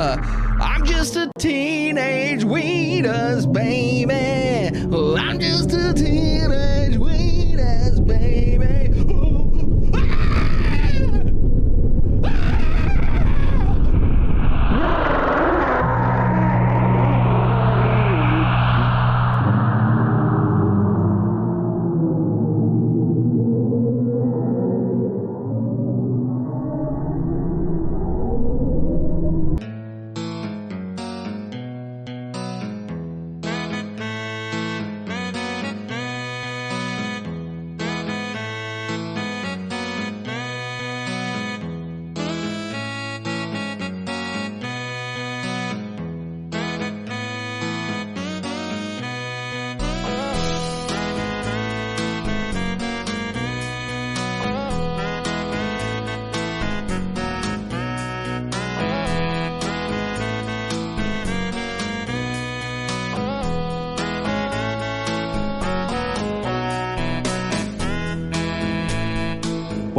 I'm just a teenage weenus, baby. Oh, I'm just a teenage weenus, baby. Ooh,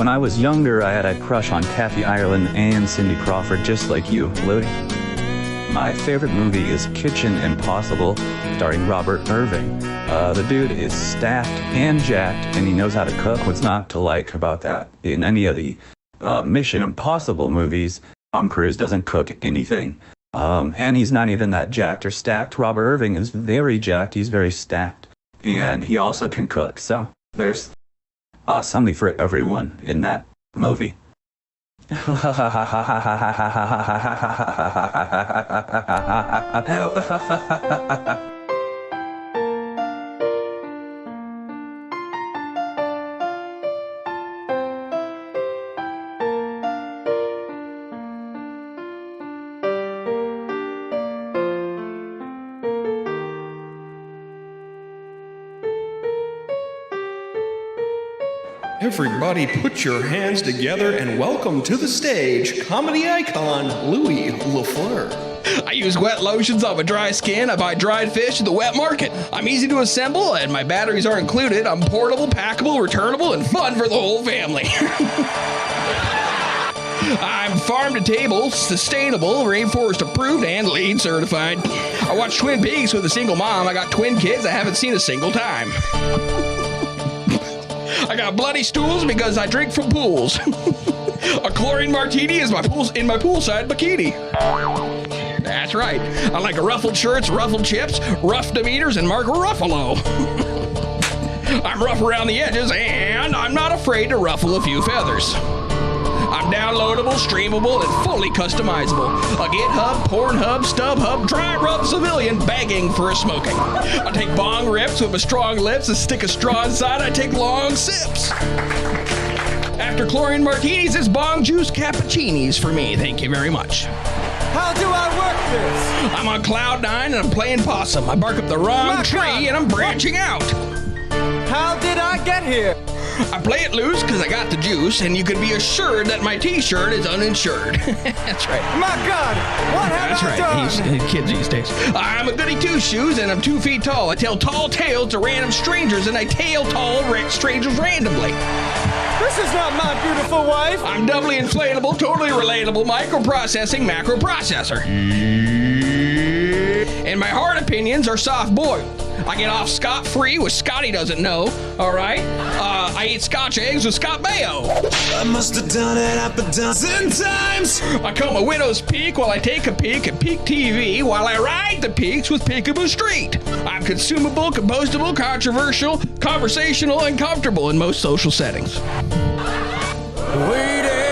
When I was younger, I had a crush on Kathy Ireland and Cindy Crawford, just like you, Louie. My favorite movie is Kitchen Impossible, starring Robert Irving. The dude is staffed and jacked, and he knows how to cook. What's not to like about that? In any of the Mission Impossible movies, Tom Cruise doesn't cook anything. And he's not even that jacked or stacked. Robert Irving is very jacked, he's very stacked. And he also can cook, so there's something for everyone in that movie. Everybody put your hands together and welcome to the stage, comedy icon, Louie LaFleur. I use wet lotions on my dry skin. I buy dried fish at the wet market. I'm easy to assemble, and my batteries are included. I'm portable, packable, returnable, and fun for the whole family. I'm farm to table, sustainable, rainforest approved, and LEED certified. I watch Twin Peaks with a single mom. I got twin kids I haven't seen a single time. I got bloody stools because I drink from pools. A chlorine martini is in my poolside bikini. That's right. I like ruffled shirts, ruffled chips, rough demeanors, and Mark Ruffalo. I'm rough around the edges, and I'm not afraid to ruffle a few feathers. I'm downloadable, streamable, and fully customizable. A GitHub, Pornhub, StubHub, dry rub civilian begging for a smoking. I take bong rips with my strong lips and stick a straw inside. I take long sips. After chlorine martinis, it's bong juice cappuccinis for me. Thank you very much. How do I work this? I'm on cloud nine and I'm playing possum. I bark up the wrong tree and I'm branching out. How did I get here? I play it loose because I got the juice, and you can be assured that my t-shirt is uninsured. That's right. My God, what have I done? He's kids these days. I'm a goody two-shoes, and I'm 2 feet tall. I tell tall tales to random strangers, and I tail tall strangers randomly. This is not my beautiful wife. I'm doubly inflatable, totally relatable, microprocessing macro processor. And my hard opinions are soft-boiled. I get off scot-free with Scotty doesn't know, all right? I eat Scotch eggs with Scott Mayo. I must have done it half a dozen times. I comb a widow's peak while I take a peek at Peak TV while I ride the peaks with Peekaboo Street. I'm consumable, compostable, controversial, conversational, and comfortable in most social settings. Way down.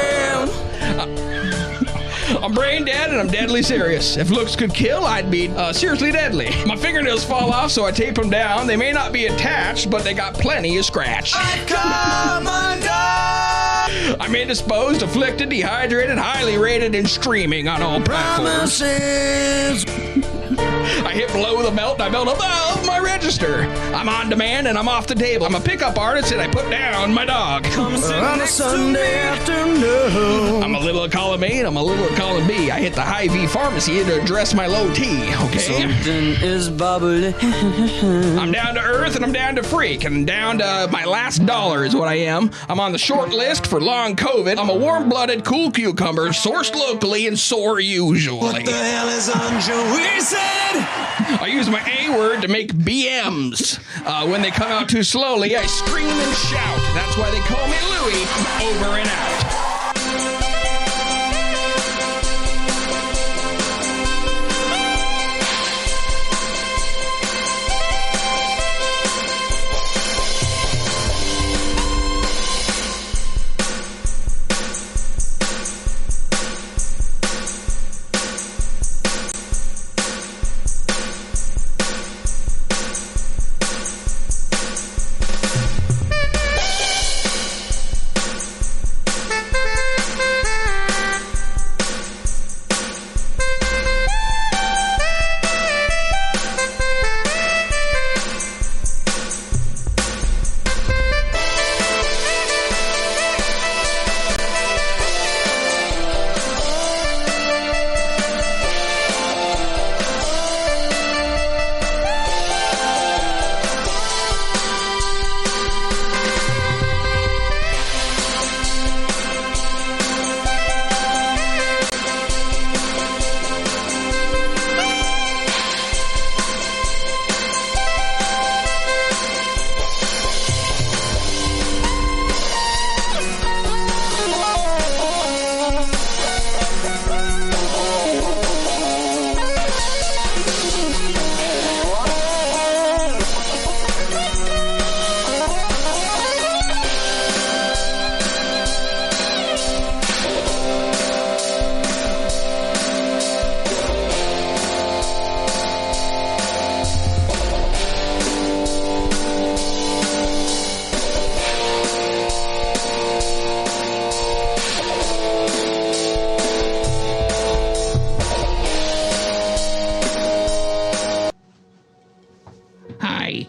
I'm brain dead and I'm deadly serious. If looks could kill, I'd be seriously deadly. My fingernails fall off, so I tape them down. They may not be attached, but they got plenty of scratch. I come undone. I'm indisposed, afflicted, dehydrated, highly rated, and streaming on all platforms. Promises. I hit below the belt and I melt above my red register. I'm on demand and I'm off the table. I'm a pickup artist and I put down my dog. On a Sunday afternoon. I'm a little column A and I'm a little column B. I hit the Hy-Vee pharmacy to address my low T, okay? Something is bubbling. I'm down to earth and I'm down to freak and down to my last dollar is what I am. I'm on the short list for long COVID. I'm a warm-blooded cool cucumber sourced locally and sore usually. What the hell is on Joey said? I use my A word to make BMs. When they come out too slowly, I scream and shout. That's why they call me Louie. Over and out.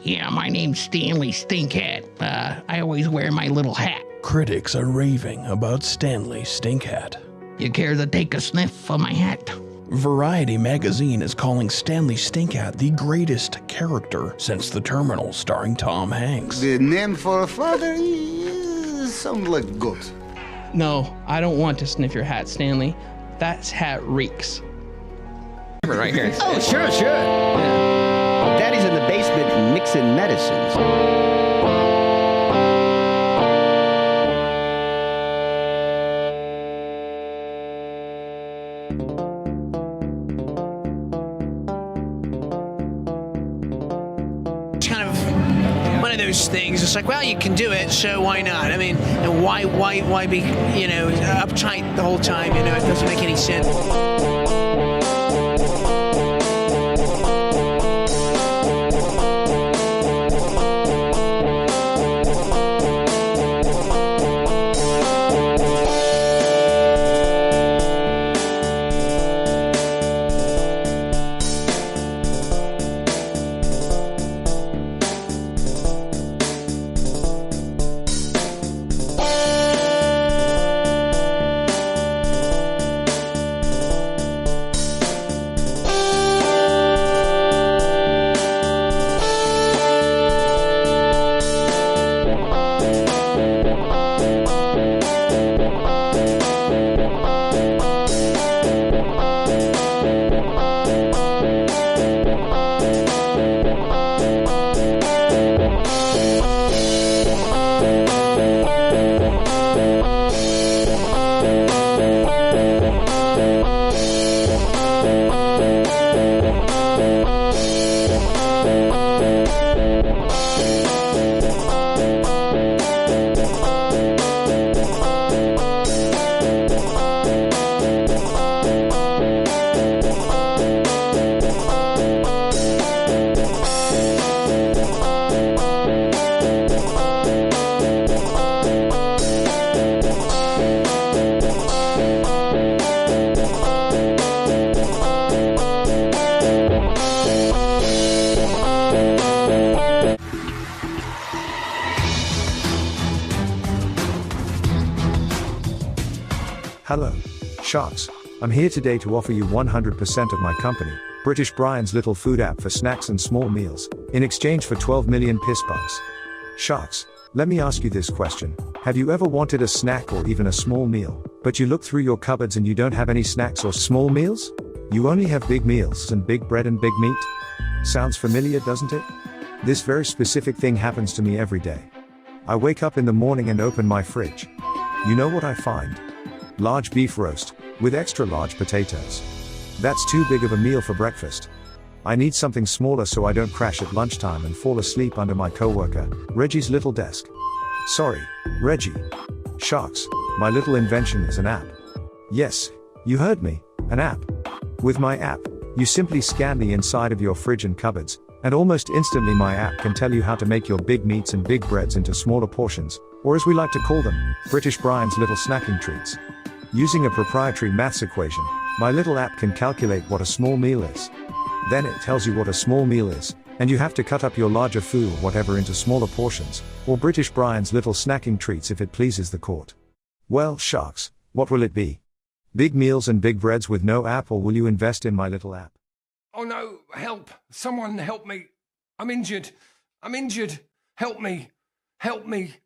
Yeah, my name's Stanley Stinkhat. I always wear my little hat. Critics are raving about Stanley Stinkhat. You care to take a sniff of my hat? Variety magazine is calling Stanley Stinkhat the greatest character since The Terminal starring Tom Hanks. The name for a father sounds like good. No, I don't want to sniff your hat, Stanley. That hat reeks. Right here. Oh, sure. Daddy's in the basement mixing medicines. Kind of one of those things. It's like, well, you can do it, so why not? I mean, and why be, uptight the whole time? It doesn't make any sense. Hello, Sharks. I'm here today to offer you 100% of my company, British Brian's little food app for snacks and small meals, in exchange for 12 million piss bucks. Sharks, let me ask you this question. Have you ever wanted a snack or even a small meal, but you look through your cupboards and you don't have any snacks or small meals? You only have big meals and big bread and big meat? Sounds familiar, doesn't it? This very specific thing happens to me every day. I wake up in the morning and open my fridge. You know what I find? Large beef roast, with extra large potatoes. That's too big of a meal for breakfast. I need something smaller so I don't crash at lunchtime and fall asleep under my coworker, Reggie's little desk. Sorry, Reggie. Sharks, my little invention is an app. Yes, you heard me, an app. With my app, you simply scan the inside of your fridge and cupboards, and almost instantly my app can tell you how to make your big meats and big breads into smaller portions, or as we like to call them, British Brian's little snacking treats. Using a proprietary maths equation, my little app can calculate what a small meal is. Then it tells you what a small meal is, and you have to cut up your larger food or whatever into smaller portions, or British Brian's little snacking treats if it pleases the court. Well, Sharks, what will it be? Big meals and big breads with no app, or will you invest in my little app? Oh no, help! Someone help me! I'm injured! I'm injured! Help me! Help me!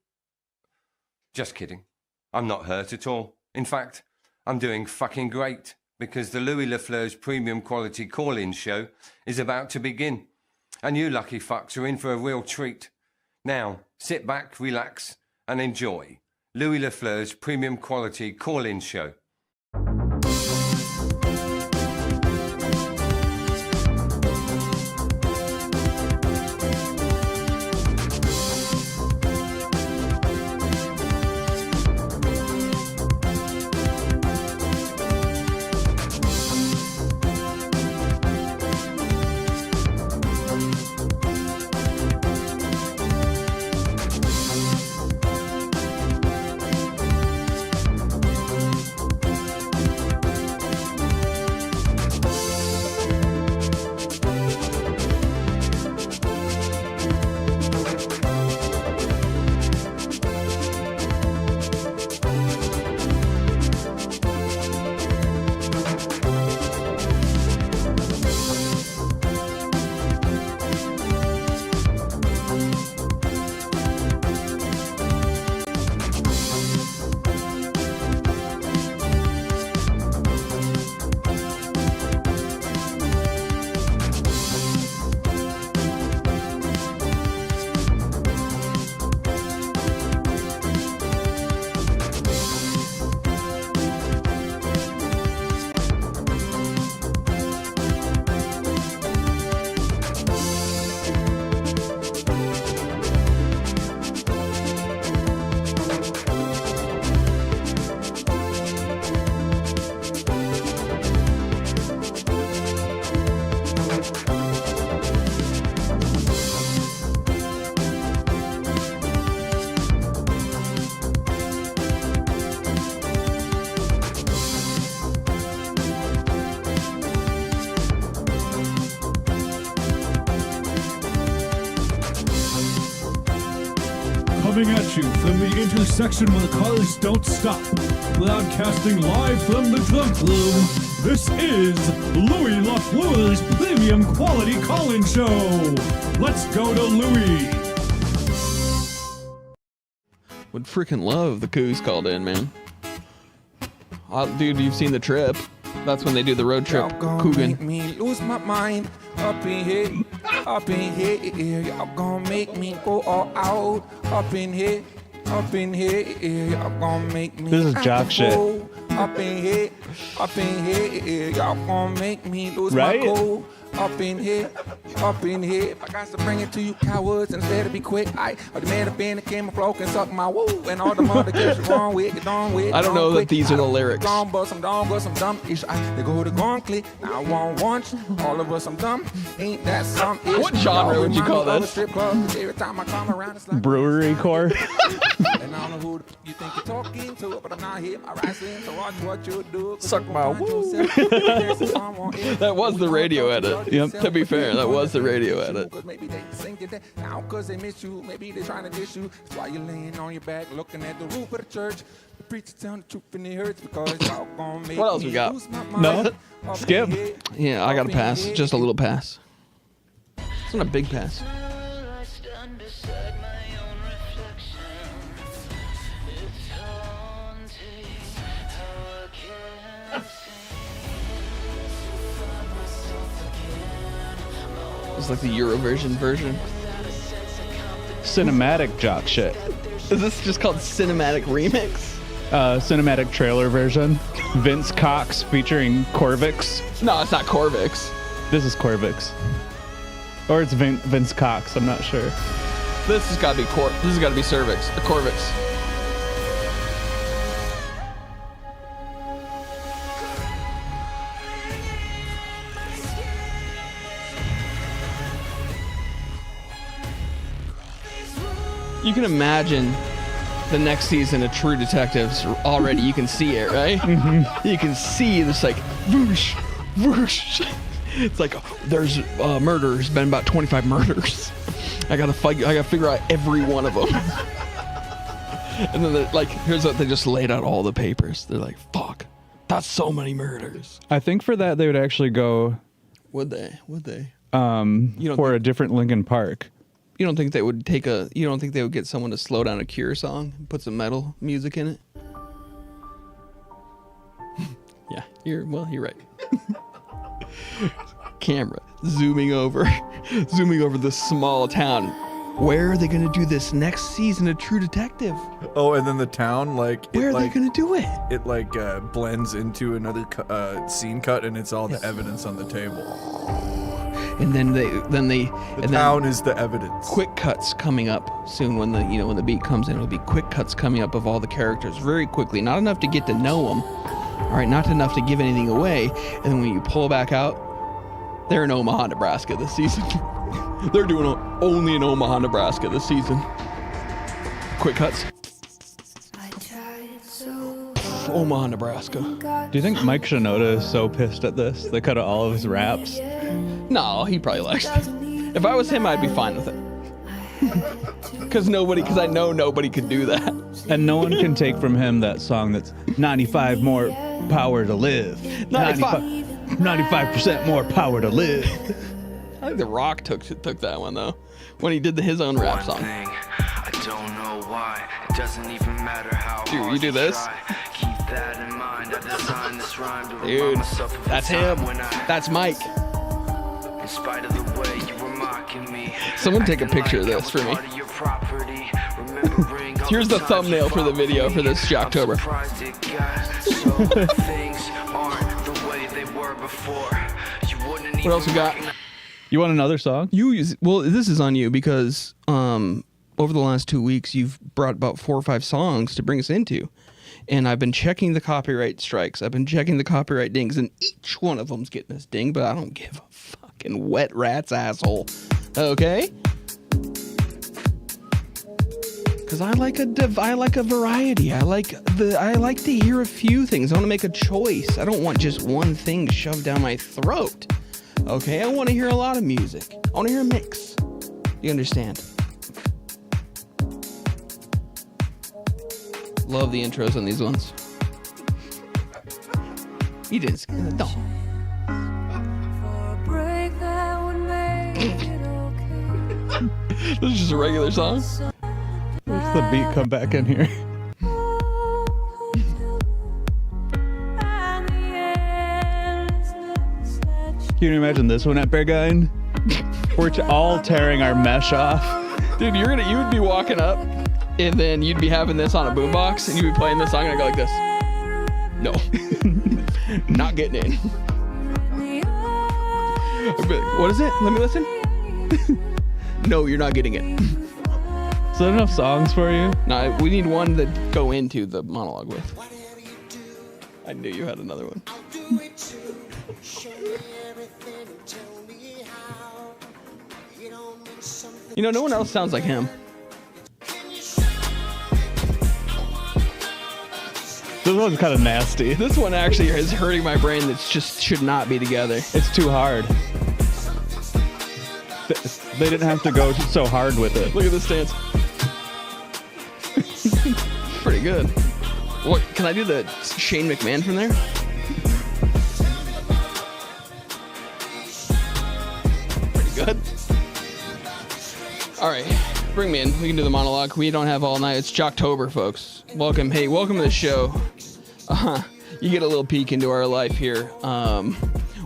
Just kidding. I'm not hurt at all. In fact, I'm doing fucking great, because the Louie LaFleur's premium quality call-in show is about to begin. And you lucky fucks are in for a real treat. Now, sit back, relax, and enjoy Louie LaFleur's premium quality call-in show. Coming at you from the intersection where cars don't stop. Broadcasting live from the drunk room, this is Louie LaFleur's premium quality call-in show. Let's go to Louie. Would freaking love the Coos called in, man. Dude, you've seen The Trip. That's when they do the road trip. Coogan. Make me lose my mind up in here, up in here. Y'all gonna make me go all out up in here, up in here. Y'all gonna make me. This is jock shit. Up in here, up in here. Y'all gonna make me lose right? my cool. Up in here, up in here. If I got to bring it to you cowards instead of be quick, I demand up in the camouflage and suck my woo. And all the mother gets wrong with, get on with. I don't know that these are the lyrics. Gone, but some dumb ish. They go to gone click. Now I want once. All of us, I'm dumb. Ain't that some ish? What genre would you call this? Strip club, every time I come around, it's like brewery core. And I don't know who you think you're talking to, but I'm not here. I rise in to watch what you do. Suck my woo. That was the radio edit. Yep. To be fair, that was the radio edit. Maybe they singing that now because they miss you. Maybe they're trying to diss you. That's why you're laying on your back looking at the roof of the church. preacher telling the truth and it hurts because y'all gonna make What else we got? lose my mind. No. Skip. Yeah, I got a pass. Just a little pass. It's not a big pass. It's like the Eurovision version. Cinematic jock shit. Is this just called cinematic remix? Cinematic trailer version. Vince Cox featuring Corvix. No, it's not Corvix. This is Corvix. Or it's Vince Cox, I'm not sure. This has got to be This has got to be Cervix, or Corvix. You can imagine the next season of True Detectives already. You can see it, right? Mm-hmm. You can see this like whoosh, whoosh. It's like there's murder. There's been about 25 murders. I gotta figure out every one of them. And then they're like, here's what they just laid out all the papers. They're like, fuck, that's so many murders. I think for that they would actually go. Would they? Would they? For a different Linkin Park. You don't think they would take a? You don't think they would get someone to slow down a Cure song, and put some metal music in it? Yeah, you're right. Camera zooming over the small town. Where are they gonna do this next season of True Detective? Oh, and then the town, like, where are they gonna do it? It like blends into another scene cut, and it's all the evidence on the table. And then the town is the evidence. Quick cuts coming up soon when the beat comes in. It'll be quick cuts coming up of all the characters very quickly. Not enough to get to know them. All right, not enough to give anything away. And then when you pull back out, they're in Omaha, Nebraska this season. They're doing only in Omaha, Nebraska this season. Quick cuts. Omaha, Nebraska. Do you think Mike Shinoda is so pissed at this? They cut out all of his raps. No, he probably likes it. If I was him, I'd be fine with it. Because I know nobody could do that. And no one can take from him that song that's 95 more power to live. 95% more power to live. I think The Rock took that one though, when he did his own rap song. I don't know why. It doesn't even matter how. Dude, you do this? Keep that in mind. I designed this rhyme to Dude, that's him. That's Mike. In spite of the way you were mocking me. Someone take a picture of this for me. Here's the thumbnail for the video for this Jocktober. What else we got? You want another song? Well, this is on you because over the last 2 weeks you've brought about 4 or 5 songs to bring us into, and I've been checking the copyright strikes. I've been checking the copyright dings, and each one of them's getting this ding, but I don't give a fucking wet rat's asshole. Okay? Because I like a variety. I like to hear a few things. I want to make a choice. I don't want just one thing shoved down my throat. Okay, I want to hear a lot of music. I want to hear a mix. You understand? Love the intros on these ones. You didn't. No. This is just a regular song. Where's the beat come back in here? Can you imagine this one at Berghain? We're all tearing our mesh off. Dude, you would be walking up, and then you'd be having this on a boombox, and you'd be playing this song, and I'd go like this. No. Not getting in. What is it? Let me listen. No, you're not getting it. Is that enough songs for you? No, we need one to go into the monologue with. I knew you had another one. You know, no one else sounds like him. This one's kind of nasty. This one actually is hurting my brain. That just should not be together. It's too hard. They didn't have to go so hard with it. Look at this dance. Pretty good. What? Can I do the Shane McMahon from there? Pretty good. All right, bring me in. We can do the monologue. We don't have all night. It's Jocktober, folks. Welcome. Hey, welcome to the show. You get a little peek into our life here.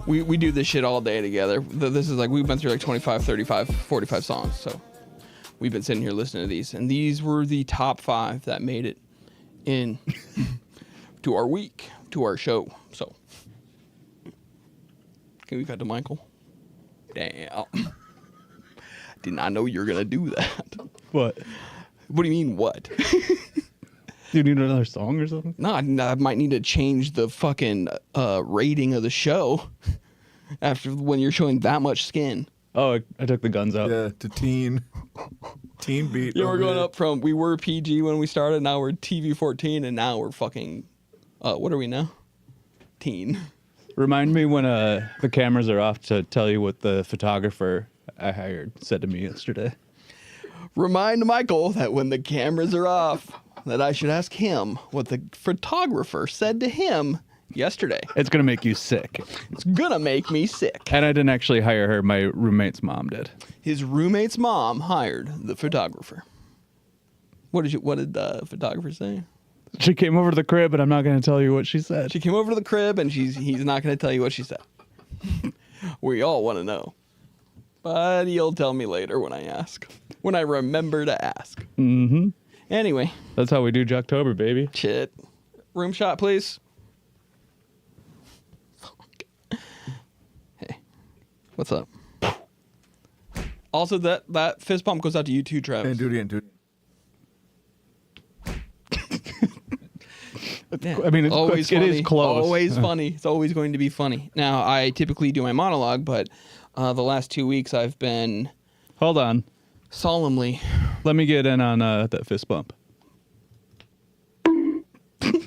We do this shit all day together. This is like, we've been through like 25, 35, 45 songs. So we've been sitting here listening to these. And these were the top 5 that made it in to our week, to our show. So can we cut to Michael? Damn. Did not know you were going to do that. What? What do you mean, what? Do you need another song or something? No, I might need to change the fucking rating of the show after when you're showing that much skin. Oh, I took the guns out. Yeah, to teen. Teen beat. Yeah, we're going up from, we were PG when we started, now we're TV-14, and now we're fucking, what are we now? Teen. Remind me when the cameras are off to tell you what the photographer I hired said to me yesterday. Remind Michael that when the cameras are off, that I should ask him what the photographer said to him yesterday. It's going to make you sick. It's going to make me sick. And I didn't actually hire her. My roommate's mom did. His roommate's mom hired the photographer. What did the photographer say? She came over to the crib, but I'm not going to tell you what she said. She came over to the crib, and he's not going to tell you what she said. We all want to know. But he'll tell me later when I ask. When I remember to ask. Mm-hmm. Anyway. That's how we do Jocktober, baby. Shit. Room shot, please. Hey. What's up? Also, that fist bump goes out to you too, Travis. And duty. Yeah. I mean, it's always it funny. is close. Always funny. It's always going to be funny. Now, I typically do my monologue, but the last 2 weeks I've been... Hold on. Solemnly. Let me get in on that fist bump.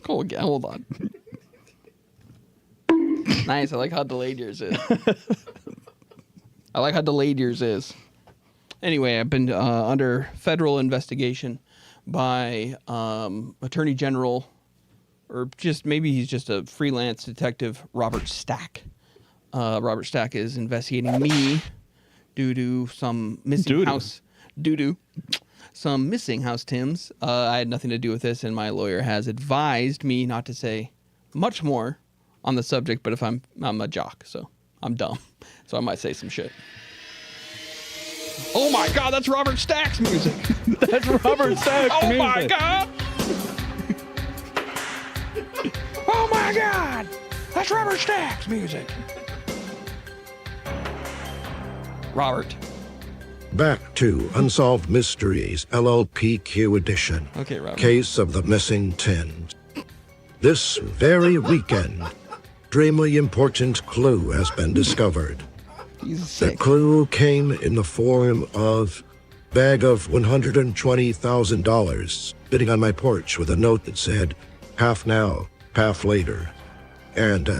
Hold on. Nice. I like how delayed yours is. Anyway, I've been under federal investigation by Attorney General, or just maybe he's just a freelance detective, Robert Stack. Robert Stack is investigating me due to some missing some missing house Tims. I had nothing to do with this, and my lawyer has advised me not to say much more on the subject, but if I'm a jock, so I'm dumb. So I might say some shit. Oh my God, that's Robert Stack's music. That's Robert Stack's music. Oh my God. Oh my God, that's Robert Stack's music. Robert. Back to Unsolved Mysteries, LLPQ edition. Okay, Robert. Case of the Missing Tins. This very weekend, extremely important clue has been discovered. The clue came in the form of a bag of $120,000 sitting on my porch with a note that said, half now, half later. And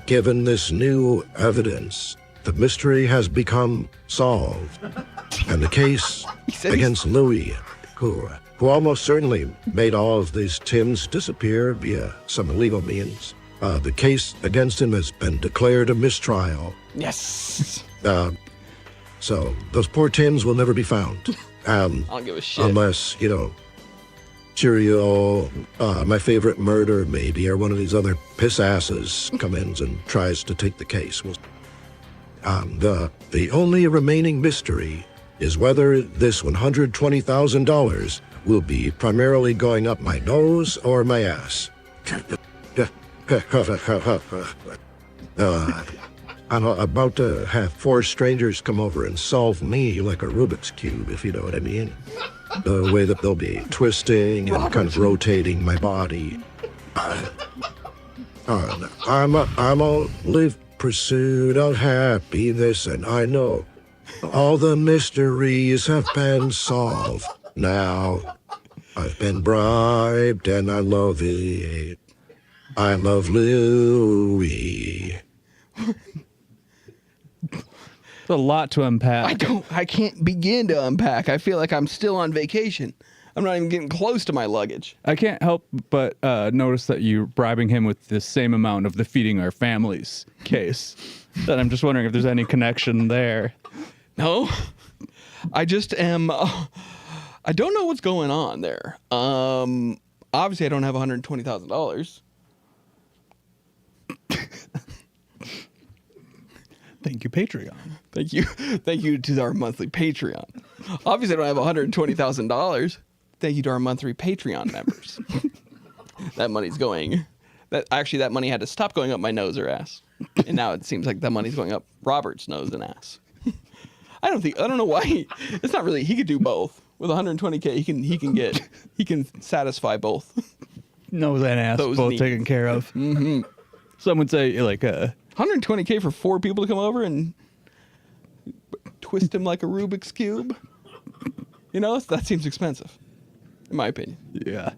given this new evidence, the mystery has become solved. And the case against Louie, who almost certainly made all of these Tims disappear via some illegal means, the case against him has been declared a mistrial. Yes. So those poor Tims will never be found. I don't give a shit. Unless, Cheerio, My Favorite Murder, maybe, or one of these other piss asses comes in and tries to take the case. The only remaining mystery is whether this $120,000 will be primarily going up my nose or my ass. I'm about to have 4 strangers come over and solve me like a Rubik's Cube, if you know what I mean. The way that they'll be twisting and kind of rotating my body. I'm a live pursuit of happiness, and I know all the mysteries have been solved. Now, I've been bribed, and I love it. I love Louie. It's a lot to unpack. I can't begin to unpack. I feel like I'm still on vacation. I'm not even getting close to my luggage. I can't help but notice that you're bribing him with the same amount of the feeding our families case. That I'm just wondering if there's any connection there. No, I just am. I don't know what's going on there. Obviously, I don't have $120,000. Thank you, Patreon. Thank you to our monthly Patreon. Obviously, I don't have $120,000. Thank you to our monthly Patreon members. That money's going. That money had to stop going up my nose or ass, and now it seems like that money's going up Robert's nose and ass. I don't know why. It's not really. He could do both with 120K. He can satisfy both. Nose and ass Those both needs. taken care of. Mm-hmm. Some would say like 120K for 4 people to come over and twist him like a Rubik's Cube. You know, that seems expensive, in my opinion. Yeah.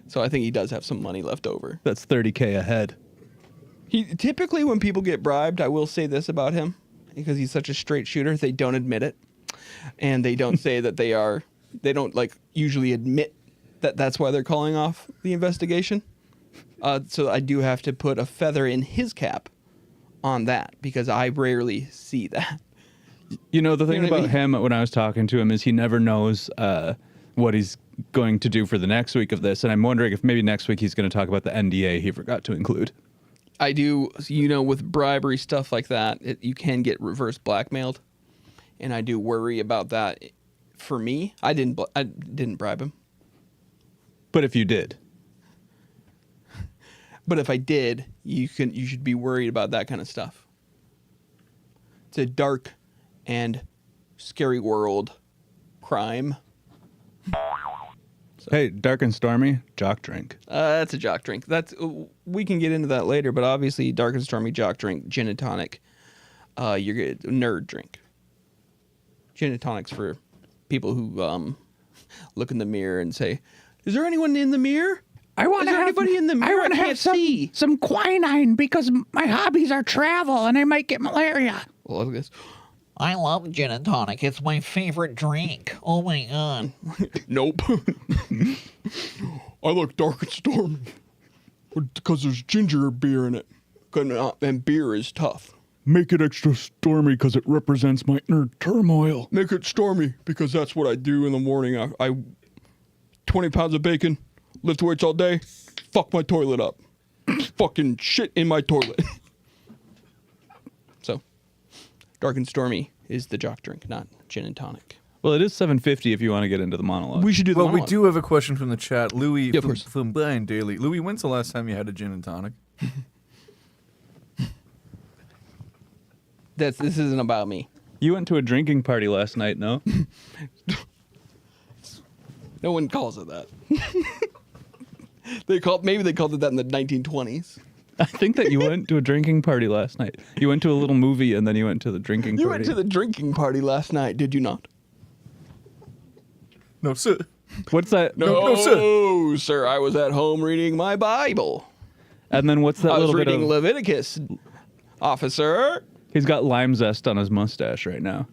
So I think he does have some money left over. That's 30K a head. He typically, when people get bribed, I will say this about him, because he's such a straight shooter, they don't admit it, and they don't say that they are. They don't usually admit that that's why they're calling off the investigation. So I do have to put a feather in his cap on that, because I rarely see that. You know, the thing know what I about mean? him when I was talking to him is he never knows what he's going to do for the next week of this. And I'm wondering if maybe next week he's going to talk about the NDA he forgot to include. I do, with bribery stuff like that, you can get reverse blackmailed. And I do worry about that. For me, I didn't bribe him. But if you did. But if I did, you should be worried about that kind of stuff. It's a dark and scary world. Crime. So. Hey, dark and stormy, jock drink. That's a jock drink. We can get into that later, but obviously dark and stormy jock drink, gin and tonic. You're good nerd drink. Gin and tonic's for people who look in the mirror and say, "Is there anyone in the mirror? I want to have anybody in the mirror? I want to have some quinine because my hobbies are travel and I might get malaria." Well, look at this. I love gin and tonic. It's my favorite drink. Oh my god. Nope. I like dark and stormy because there's ginger beer in it, and beer is tough. Make it extra stormy because it represents my inner turmoil. Make it stormy because that's what I do in the morning. I 20 pounds of bacon, lift weights all day, fuck my toilet up. Fucking shit in my toilet. So, dark and stormy is the jock drink, not gin and tonic. Well, it is 7:50 if you want to get into the monologue. We should do the monologue. Well, we do have a question from the chat. Louie Yeah, of course. from Brian Daly. Louie, when's the last time you had a gin and tonic? This isn't about me. You went to a drinking party last night, no? No one calls it that. Maybe they called it that in the 1920s. I think that you went to a drinking party last night. You went to a little movie and then you went to the drinking You party. went to the drinking party last night, did you not? No, sir. What's that? No, sir. I was at home reading my Bible. And then what's that I was little bit reading of... Leviticus, officer. He's got lime zest on his mustache right now.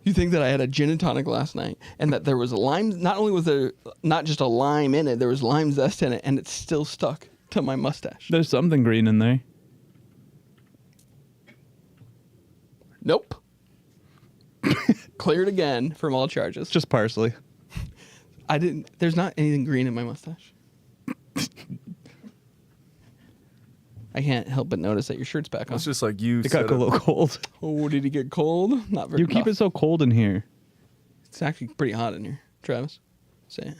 You think that I had a gin and tonic last night and that there was a lime, not only was there not just a lime in it, there was lime zest in it, and it's still stuck to my mustache. There's something green in there. Nope. Cleared again from all charges. Just parsley. There's not anything green in my mustache. I can't help but notice that your shirt's back on. It's just like you It got a little cold. Oh, did he get cold? Not very. You keep it so cold in here. It's actually pretty hot in here, Travis. Say it.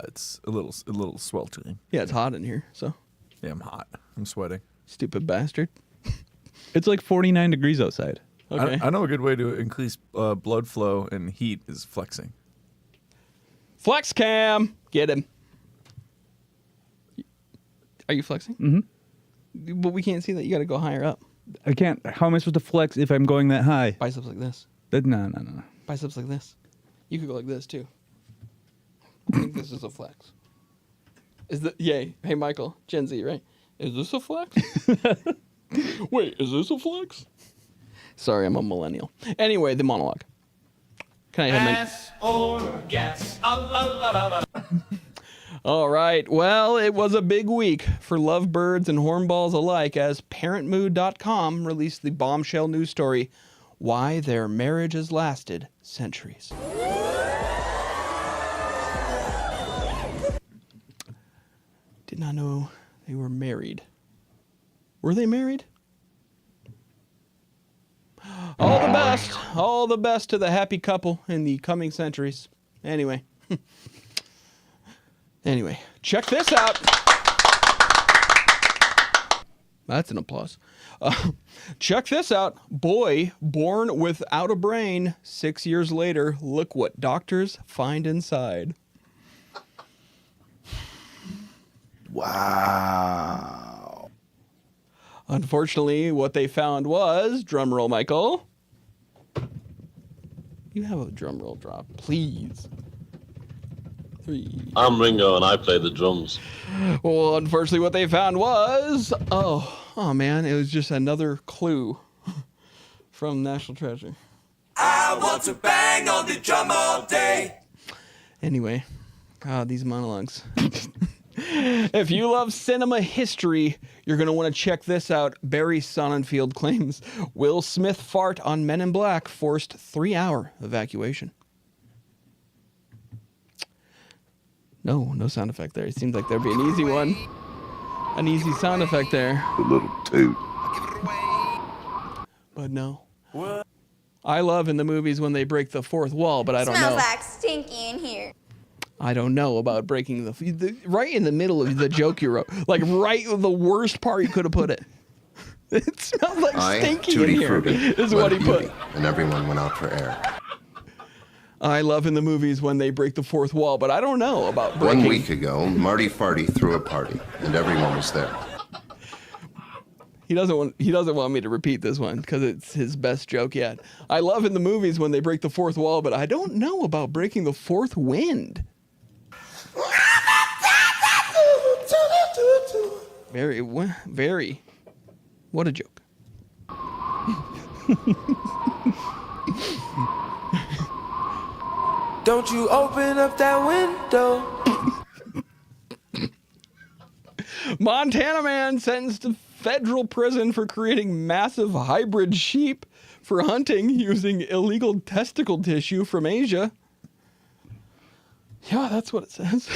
It's a little sweltering. Yeah, it's hot in here. So. Yeah, I'm hot. I'm sweating. Stupid bastard. It's like 49 degrees outside. Okay. I know a good way to increase blood flow and heat is flexing. Flex cam. Get him. Are you flexing? Mm-hmm. But we can't see that. You got to go higher up. I can't. How am I supposed to flex if I'm going that high? Biceps like this. No. Biceps like this. You could go like this too. I think this is a flex. Yay. Hey, Michael. Gen Z, right? Is this a flex? Wait, is this a flex? Sorry, I'm a millennial. Anyway, the monologue. Can I have my... Gas or gas. All right. Well, it was a big week for lovebirds and hornballs alike as ParentMood.com released the bombshell news story, Why Their Marriage Has Lasted Centuries. Did not know they were married. Were they married? All the best to the happy couple in the coming centuries. Anyway, check this out. That's an applause. Check this out. Boy born without a brain. 6 years later, look what doctors find inside. Wow. Unfortunately, what they found was, drum roll, Michael. You have a drum roll drop, please. 3. I'm Ringo and I play the drums. Well, unfortunately, what they found was, oh man, it was just another clue from National Treasure. I want to bang on the drum all day. Anyway, these monologues. If you love cinema history, you're going to want to check this out. Barry Sonnenfeld claims Will Smith fart on Men in Black forced 3-hour evacuation. No sound effect there. It seems like there'd be an easy one. An easy sound effect there. A little toot. But no. What? I love in the movies when they break the fourth wall, but I don't know. Smells like stinky in here. I don't know about breaking the right in the middle of the joke you wrote, like right the worst part you could have put it. It smells like stinky in here. Is what he put. And everyone went out for air. I love in the movies when they break the fourth wall, but I don't know about breaking. 1 week ago, Marty Farty threw a party, and everyone was there. He doesn't want me to repeat this one because it's his best joke yet. I love in the movies when they break the fourth wall, but I don't know about breaking the fourth wind. Very. What a joke. Don't you open up that window. Montana man sentenced to federal prison for creating massive hybrid sheep for hunting using illegal testicle tissue from Asia. Yeah, that's what it says.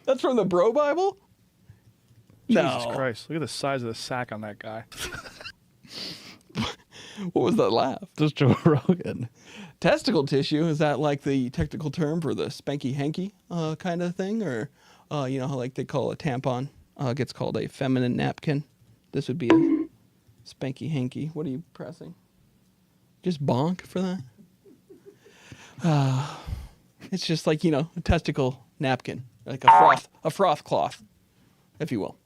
That's from the Bro Bible? Jesus Christ. Look at the size of the sack on that guy. What was that laugh? Just Joe Rogan. Testicle tissue, is that like the technical term for the spanky hanky kind of thing? Or, you know how like they call a tampon gets called a feminine napkin? This would be a spanky hanky. What are you pressing? Just bonk for that? It's just like, you know, a testicle napkin, like a froth cloth, if you will.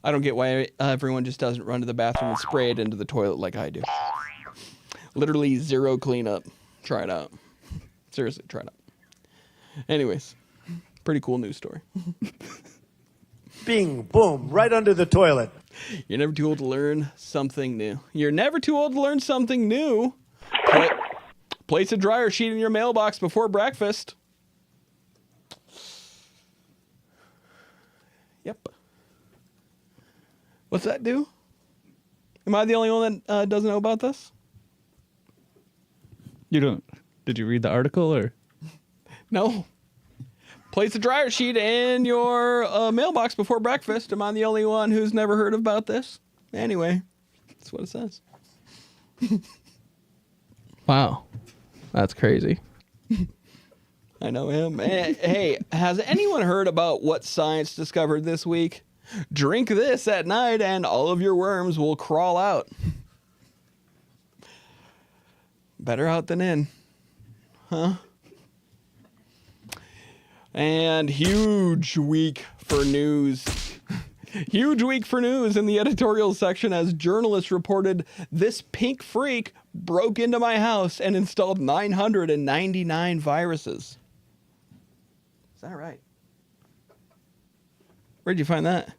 I don't get why everyone just doesn't run to the bathroom and spray it into the toilet like I do. Literally zero cleanup. Try it out. Seriously, try it out. Anyways, pretty cool news story. Bing, boom, right under the toilet. You're never too old to learn something new. You're never too old to learn something new. Place a dryer sheet in your mailbox before breakfast. Yep. What's that do? Am I the only one that doesn't know about this? You don't. Did you read the article or? No. Place a dryer sheet in your mailbox before breakfast. Am I the only one who's never heard about this? Anyway, that's what it says. Wow. That's crazy. I know him. Hey, has anyone heard about what science discovered this week? Drink this at night and all of your worms will crawl out. Better out than in. Huh? And huge week for news. Huge week for news in the editorial section as journalists reported this pink freak broke into my house and installed 999 viruses. Is that right? Where'd you find that?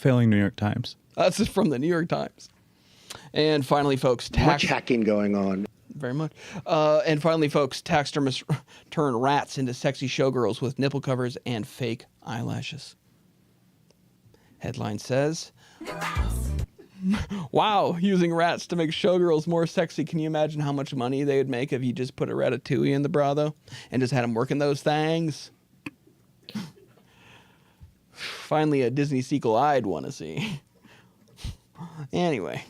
Failing New York Times. That's from the New York Times. And finally, folks, Much hacking going on. Very much. And finally, folks, taxidermists turn rats into sexy showgirls with nipple covers and fake eyelashes. Headline says, wow, using rats to make showgirls more sexy. Can you imagine how much money they would make if you just put a ratatouille in the bra, though, and just had them working those things? Finally, a Disney sequel I'd want to see. Anyway.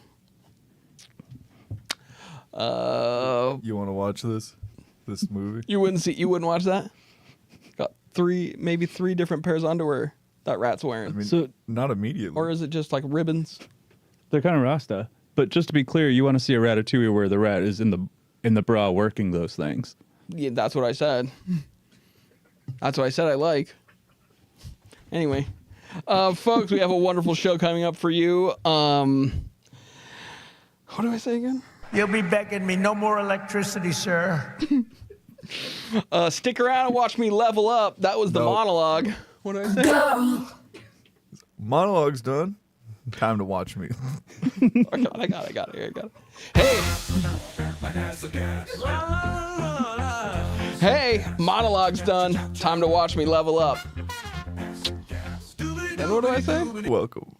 You want to watch this movie? You wouldn't watch that? Got maybe three different pairs of underwear that rat's wearing. I mean, so not immediately. Or is it just like ribbons? They're kind of Rasta. But just to be clear, you want to see a Ratatouille where the rat is in the bra working those things. Yeah, that's what I said. That's what I said I like. Anyway, folks, we have a wonderful show coming up for you. What do I say again? You'll be begging me no more electricity, sir. Stick around and watch me level up. That was the monologue. What do I say? Monologue's done. Time to watch me. I got it. Hey. Hey, monologue's done. Time to watch me level up. And what do I say? Welcome.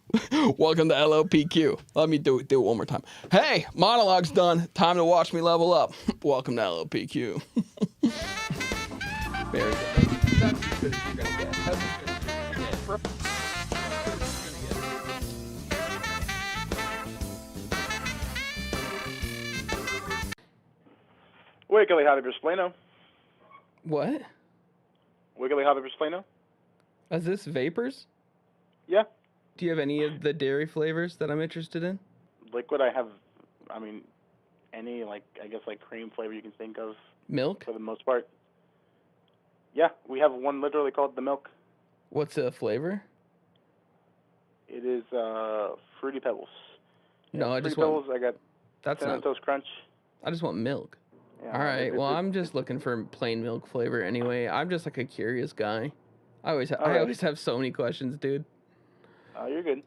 Welcome to LLPQ. Let me do it one more time. Hey, monologue's done. Time to watch me level up. Welcome to LLPQ. Very good. That's as good as you're gonna get. That's as good as you're gonna get. Wiggly Hobby Spleno. What? Wiggly Hobby Spleno. Is this vapors? Yeah. Do you have any of the dairy flavors that I'm interested in? Liquid, I have, any, I guess, cream flavor you can think of. Milk? For the most part. Yeah, we have one literally called the Milk. What's the flavor? It is Fruity Pebbles. No, I Fruity just Pebbles, want... I got That's Cinnamon not... Toast Crunch. I just want milk. Yeah, all right, well, I'm just looking for plain milk flavor anyway. I'm just a curious guy. I always have so many questions, dude. Oh, you're good.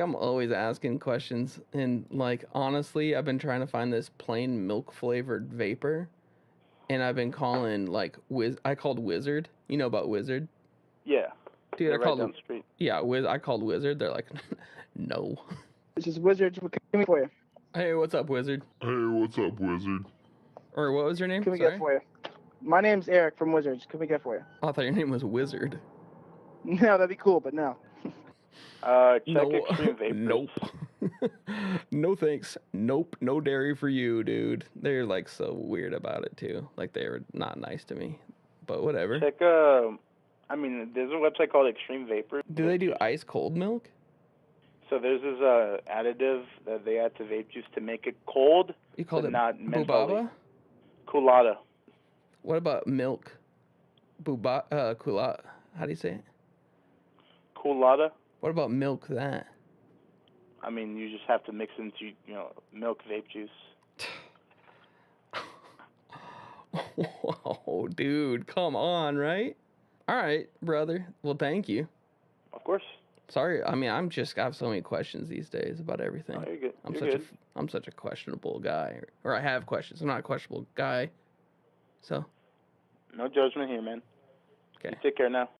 I'm always asking questions, and honestly, I've been trying to find this plain milk flavored vapor, and I've been calling I called Wizard. You know about Wizard? Yeah. Dude, right down the street. Yeah, I called Wizard. They're like, no. This is Wizard. What can we get for you? Hey, what's up, Wizard? Or what was your name? Can we get for you? My name's Eric from Wizards. Can we get for you? I thought your name was Wizard. No, that'd be cool, but no. Check No. Extreme Vapors. Nope. No thanks. Nope. No dairy for you, dude. They're so weird about it too. They were not nice to me. But whatever. Check, there's a website called Extreme Vapor. Do they do ice cold milk? So there's this additive that they add to vape juice to make it cold. You called it not Bubaba? Coolada. What about milk? Coolada. How do you say it? Coolada. What about milk that? You just have to mix into, milk vape juice. Oh, dude, come on, right? All right, brother. Well, thank you. Of course. Sorry, I have so many questions these days about everything. Oh, you're good. I'm such a questionable guy, or I have questions. I'm not a questionable guy, so. No judgment here, man. Okay. You take care now.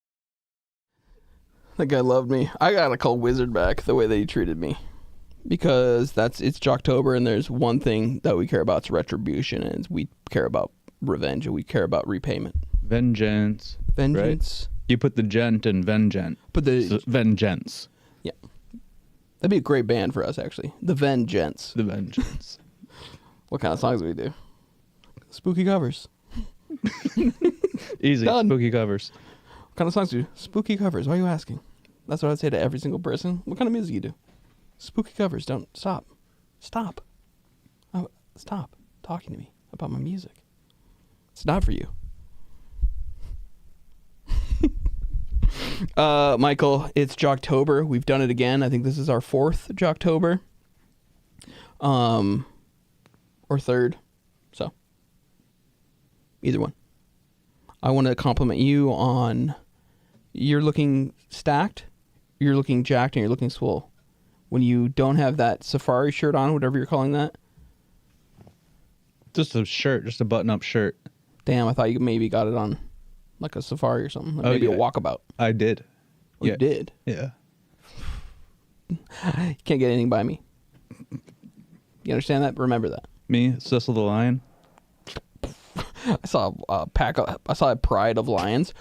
That guy loved me. I gotta call Wizard back the way that he treated me, because it's Jocktober, and there's one thing that we care about: it's retribution, and we care about revenge, and we care about repayment. Vengeance. Vengeance. Right? You put the gent in vengeance. Vengeance. Yeah. That'd be a great band for us, actually. The Vengeance. The Vengeance. What kind of songs do we do? Spooky covers. Easy. Done. Spooky covers. What kind of songs do you do? Spooky covers. Why are you asking? That's what I'd say to every single person. What kind of music you do? Spooky covers. Don't stop. Stop. Oh, stop talking to me about my music. It's not for you. Michael, it's Jocktober. We've done it again. I think this is our 4th Jocktober. Or 3rd. So, either one. I want to compliment you on you're looking stacked, you're looking jacked, and you're looking swole. when you don't have that safari shirt on, whatever you're calling that. Just a shirt, just a button-up shirt. Damn, I thought you maybe got it on like a safari or something. Like maybe a walkabout. I did. Oh, you did? Yeah. You can't get anything by me. You understand that? Remember that. Me, Cecil the Lion. I saw a pride of lions,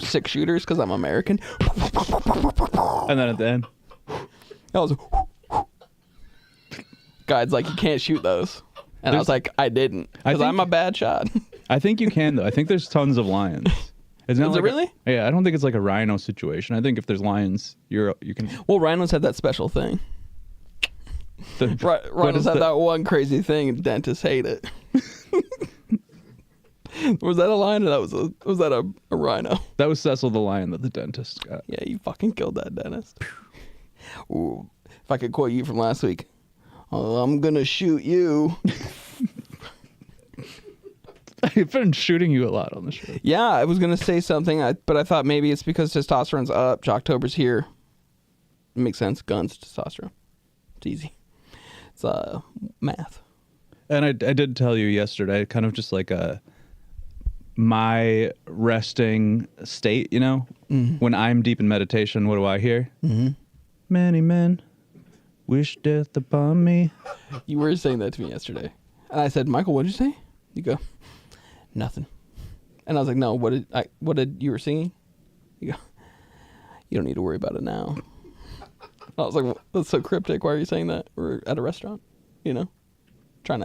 6 shooters because I'm American. And then at the end, I was guide's like, you can't shoot those, and I was like, I didn't because I'm a bad shot. I think you can though. I think there's tons of lions. Is it really? Yeah, I don't think it's like a rhino situation. I think if there's lions, you can. Well, rhinos have that special thing. Rhinos have that one crazy thing, and dentists hate it. Was that a lion or was that a rhino? That was Cecil the Lion that the dentist got. Yeah, you fucking killed that dentist. Ooh, if I could quote you from last week, I'm gonna shoot you. I've been shooting you a lot on the show. Yeah, I was gonna say something, but I thought maybe it's because testosterone's up. Jocktober's here. It makes sense. Guns, testosterone. It's easy. It's math. And I did tell you yesterday, kind of just like my resting state, you know? Mm-hmm. When I'm deep in meditation, what do I hear? Mm-hmm. Many men wish death upon me. You were saying that to me yesterday. And I said, Michael, what did you say? You go, nothing. And I was like, no, what did you were singing? You go, you don't need to worry about it now. I was like, well, that's so cryptic. Why are you saying that? We're at a restaurant, you know? We're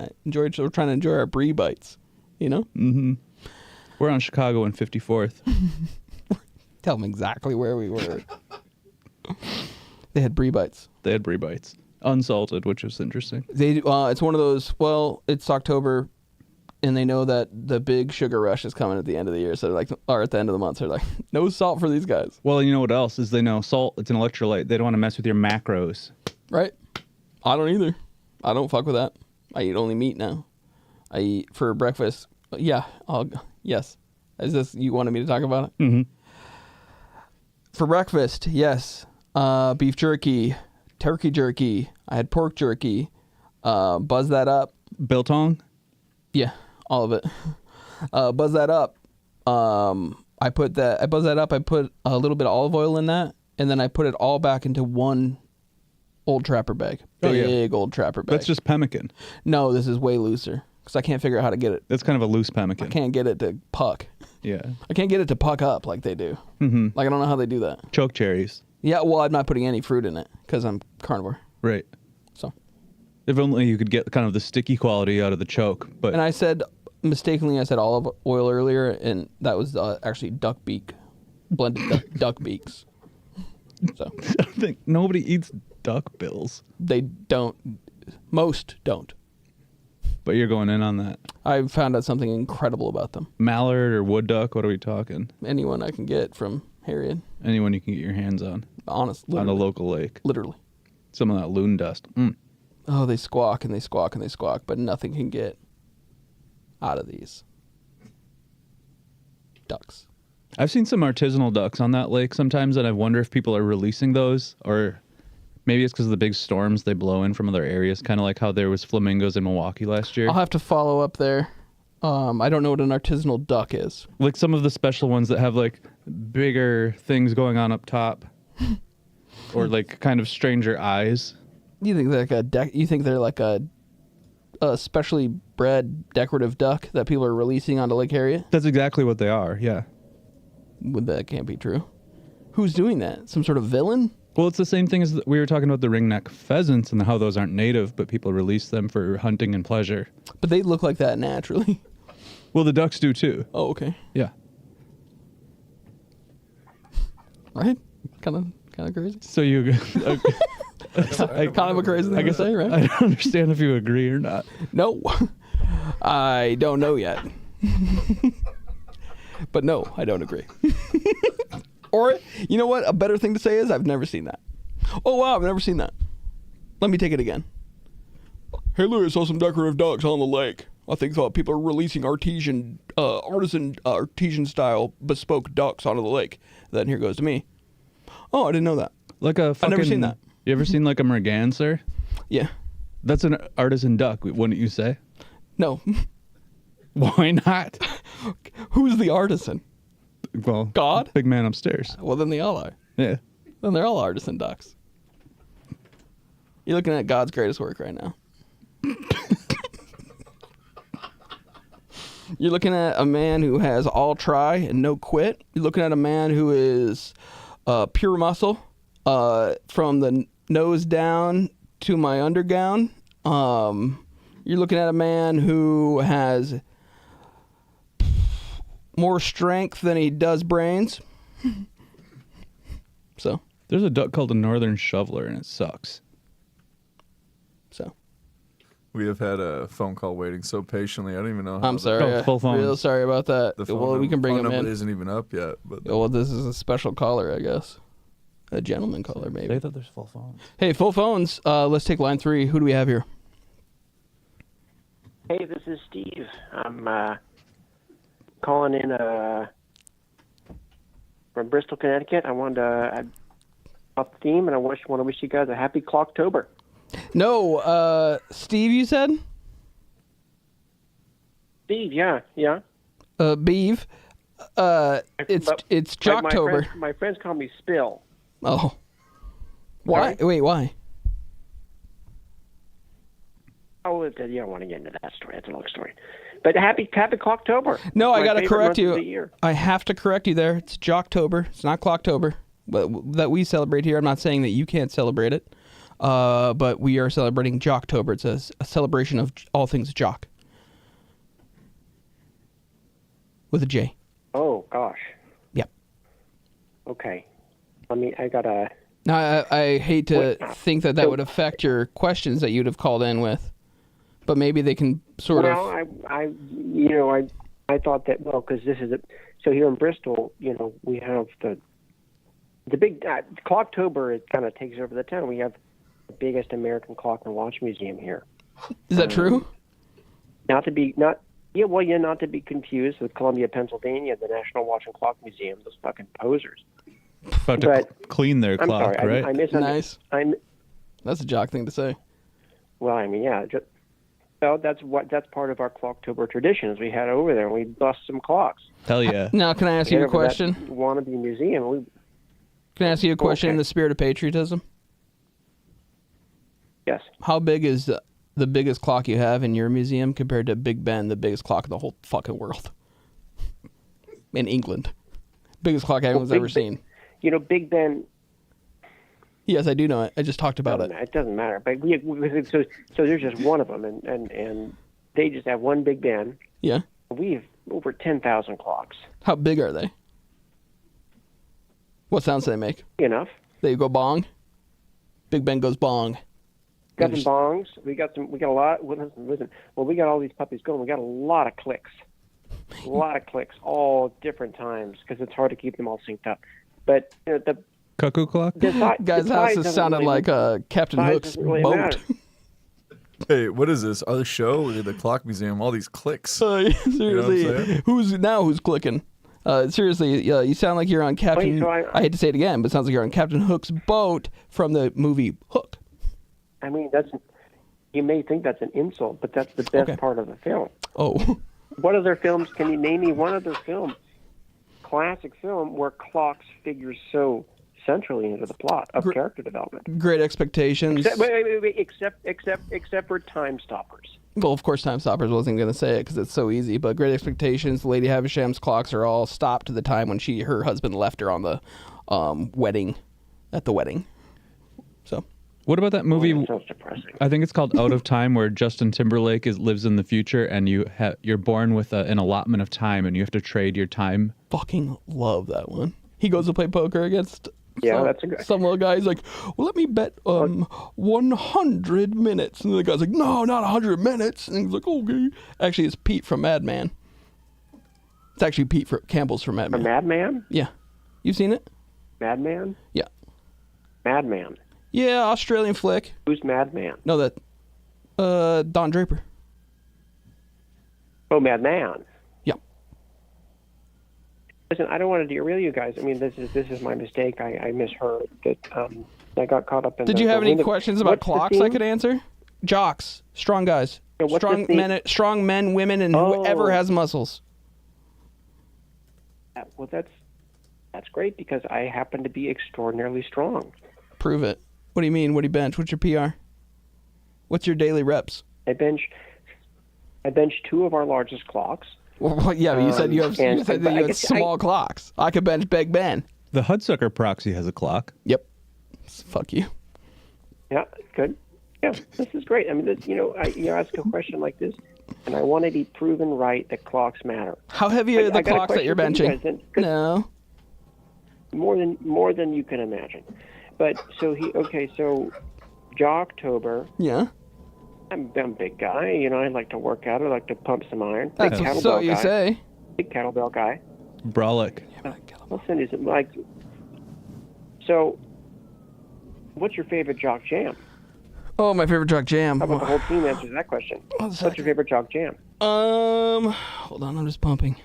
trying to enjoy our brie bites, you know? Mm-hmm. We're on Chicago and 54th. Tell them exactly where we were. They had brie bites. They had brie bites. Unsalted, which was interesting. It's one of those, well, it's October, and they know that the big sugar rush is coming at the end of the year, so they're like, or at the end of the month, so they're like, no salt for these guys. Well, you know what else is they know salt, it's an electrolyte. They don't want to mess with your macros. Right. I don't either. I don't fuck with that. I eat only meat now. I eat for breakfast. Yeah. Yes. Is this, you wanted me to talk about it? Mm-hmm. For breakfast, yes. Beef jerky, turkey jerky. I had pork jerky. Buzz that up. Biltong? Yeah, all of it. Buzz that up. I buzz that up. I put a little bit of olive oil in that, and then I put it all back into one old Trapper bag. Big old Trapper bag. That's just pemmican. No, this is way looser because I can't figure out how to get it. That's kind of a loose pemmican. I can't get it to puck. Yeah. I can't get it to puck up like they do. Mm-hmm. Like I don't know how they do that. Choke cherries. Yeah, well, I'm not putting any fruit in it because I'm carnivore. Right. So. If only you could get kind of the sticky quality out of the choke. But And I said, mistakenly, I said olive oil earlier, and that was actually duck beak, blended duck beaks. So I think nobody eats duck bills. They don't. Most don't. But you're going in on that. I found out something incredible about them. Mallard or wood duck? What are we talking? Anyone I can get from Harriet. Anyone you can get your hands on. Honest. On a local lake. Literally. Some of that loon dust. Mm. Oh, they squawk and they squawk and they squawk, but nothing can get out of these ducks. I've seen some artisanal ducks on that lake sometimes, and I wonder if people are releasing those, or maybe it's because of the big storms they blow in from other areas, kind of like how there was flamingos in Milwaukee last year. I'll have to follow up there. I don't know what an artisanal duck is. Like some of the special ones that have like bigger things going on up top, or like kind of stranger eyes. You think they're like a specially bred decorative duck that people are releasing onto Lake Harriet? That's exactly what they are. Yeah. That can't be true. Who's doing that? Some sort of villain? Well, it's the same thing as we were talking about the ringneck pheasants and how those aren't native, but people release them for hunting and pleasure. But they look like that naturally. Well, the ducks do too. Oh, okay. Yeah. Right? Kind of crazy. So you... kind of a crazy thing to say, right? I don't understand if you agree or not. No. I don't know yet. But no, I don't agree. Or, you know what? A better thing to say is I've never seen that. Oh, wow, I've never seen that. Let me take it again. Hey, Louie, I saw some decorative ducks on the lake. I think people are releasing artisan style bespoke ducks onto the lake. Then here goes to me. Oh, I didn't know that. Like a fucking, I've never seen that. You ever seen like a merganser? Yeah. That's an artisan duck, wouldn't you say? No. Why not? Who's the artisan? Well, God? Big man upstairs. Well, then they all are. Yeah. Then they're all artisan ducks. You're looking at God's greatest work right now. You're looking at a man who has all try and no quit. You're looking at a man who is pure muscle from the nose down to my undergown. You're looking at a man who has more strength than he does brains. So there's a duck called a northern shoveler, and it sucks. So we have had a phone call waiting so patiently. I don't even know how. I'm sorry. full phone. Real sorry about that. The phone Well, we can bring phone him number in. isn't even up yet. But Well, this is a special caller, I guess. A gentleman caller, maybe. Say that there's full phones. Hey, full phones. Let's take line 3. Who do we have here? Hey, this is Steve. I'm calling in from Bristol, Connecticut. I wanted to up theme, and I want to wish you guys a happy Clocktober. No, Steve, you said? Steve, yeah. Beeve. It's Jocktober. My friends call me Spill. Oh. Why? Wait, why? Oh, you don't want to get into that story. That's a long story. But happy Clocktober. No, I got to favorite correct month of the you. year. I have to correct you there. It's Jocktober. It's not Clocktober. But that we celebrate here. I'm not saying that you can't celebrate it. But we are celebrating Jocktober. It's a celebration of all things jock. With a J. Oh, gosh. Yep. Okay. I got to... Now, I hate to think that would affect your questions that you'd have called in with. But maybe they can sort of... Well, I thought that, because this is so here in Bristol, we have the big Clocktober. It kind of takes over the town. We have the biggest American clock and watch museum here. Is that true? Not to be confused with Columbia, Pennsylvania, the National Watch and Clock Museum. Those fucking posers. About to clean their I'm clock, sorry, right? Nice. That's a jock thing to say. Well, yeah. So that's part of our Clocktober tradition. Is we head over there and we bust some clocks. Hell yeah. Now, can I ask you a question? Wannabe museum. Can I ask you a question in the spirit of patriotism? Yes. How big is the biggest clock you have in your museum compared to Big Ben, the biggest clock in the whole fucking world? In England. Biggest clock anyone's ever seen. Big Ben... Yes, I do know it. I just talked about it. It doesn't matter. But so there's just one of them, and they just have one Big Ben. Yeah. We have over 10,000 clocks. How big are they? What sounds do they make? Enough. They go bong? Big Ben goes bong. Got some bongs. We got a lot. Listen. Well, we got all these puppies going. We got a lot of clicks. A lot of clicks, all different times, because it's hard to keep them all synced up. But the cuckoo clock? Guy's house has sounded like Captain Hook's boat. Hey, what is this? Our show? We're at the Clock Museum. All these clicks. Seriously, who's clicking? Seriously, you sound like you're on Captain... I hate to say it again, but it sounds like you're on Captain Hook's boat from the movie Hook. I mean, you may think that's an insult, but that's the best part of the film. Oh. What other films, can you name me one other film, classic film, where clocks figure so centrally into the plot of character development? Great Expectations. Except for Time Stoppers. Well, of course, Time Stoppers wasn't going to say it because it's so easy, but Great Expectations, Lady Havisham's clocks are all stopped to the time when her husband left her on the wedding, at the wedding. So... What about that movie? That sounds depressing. I think it's called Out of Time, where Justin Timberlake lives in the future, and you're born with an allotment of time, and you have to trade your time. Fucking love that one. He goes to play poker against some little guy. He's like, well, let me bet 100 minutes. And the guy's like, no, not 100 minutes. And he's like, okay. Actually, it's Pete from Mad Men. It's actually Campbell's from Mad Men. Mad Men? Yeah. You've seen it? Mad Men? Yeah. Mad Men. Yeah, Australian flick. Who's Madman? No, that Don Draper. Oh, Madman. Yep. Listen, I don't want to derail you guys. I mean, this is my mistake. I misheard that I got caught up in. Did you have any questions about clocks I could answer? Jocks, strong guys, strong men, women, and whoever has muscles. Well, that's great because I happen to be extraordinarily strong. Prove it. What do you mean? What do you bench? What's your PR? What's your daily reps? I bench 2 of our largest clocks. Well, yeah, but you said you have small clocks. I could bench Big Ben. The Hudsucker proxy has a clock. Yep. Fuck you. Yeah, good. Yeah, this is great. I mean, you ask a question like this, and I want to be proven right that clocks matter. How heavy are the clocks that you're benching? No. More than you can imagine. But so Jocktober. Yeah. I'm a big guy. I like to work out. I like to pump some iron. That's so you say. Big kettlebell guy. Brolic. I'll send you some. So, what's your favorite Jock Jam? Oh, my favorite Jock Jam. How about the whole team answers that question? What's your favorite Jock Jam? Hold on, I'm just pumping.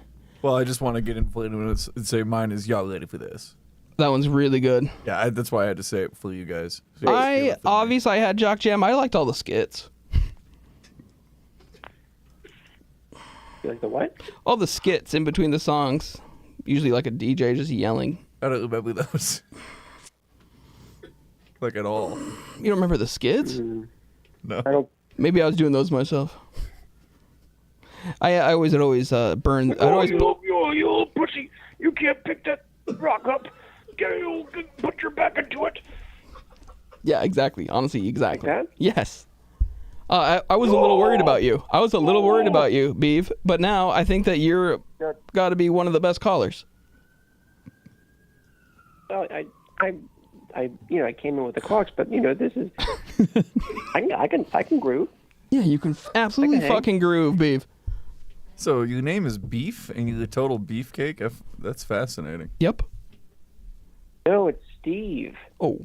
Well, I just want to get inflated and say mine is y'all ready for this. That one's really good. Yeah, that's why I had to say it for you guys. So I had Jock Jam. I liked all the skits. You like the what? All the skits in between the songs. Usually like a DJ just yelling. I don't remember those. Like at all. You don't remember the skits? No. I don't. Maybe I was doing those myself. I always burn. I'd always. You old pussy! You can't pick that rock up. Put your back into it. Yeah, exactly. Honestly, exactly. Like that? Yes. I was a little worried about you. I was a little worried about you, Beeve. But now I think that you're got to be one of the best callers. Well, I came in with the clocks, but this is. I can groove. Yeah, you can absolutely fucking groove, Beeve. So your name is Beef, and you're the total beefcake? That's fascinating. Yep. No, it's Steve. Oh.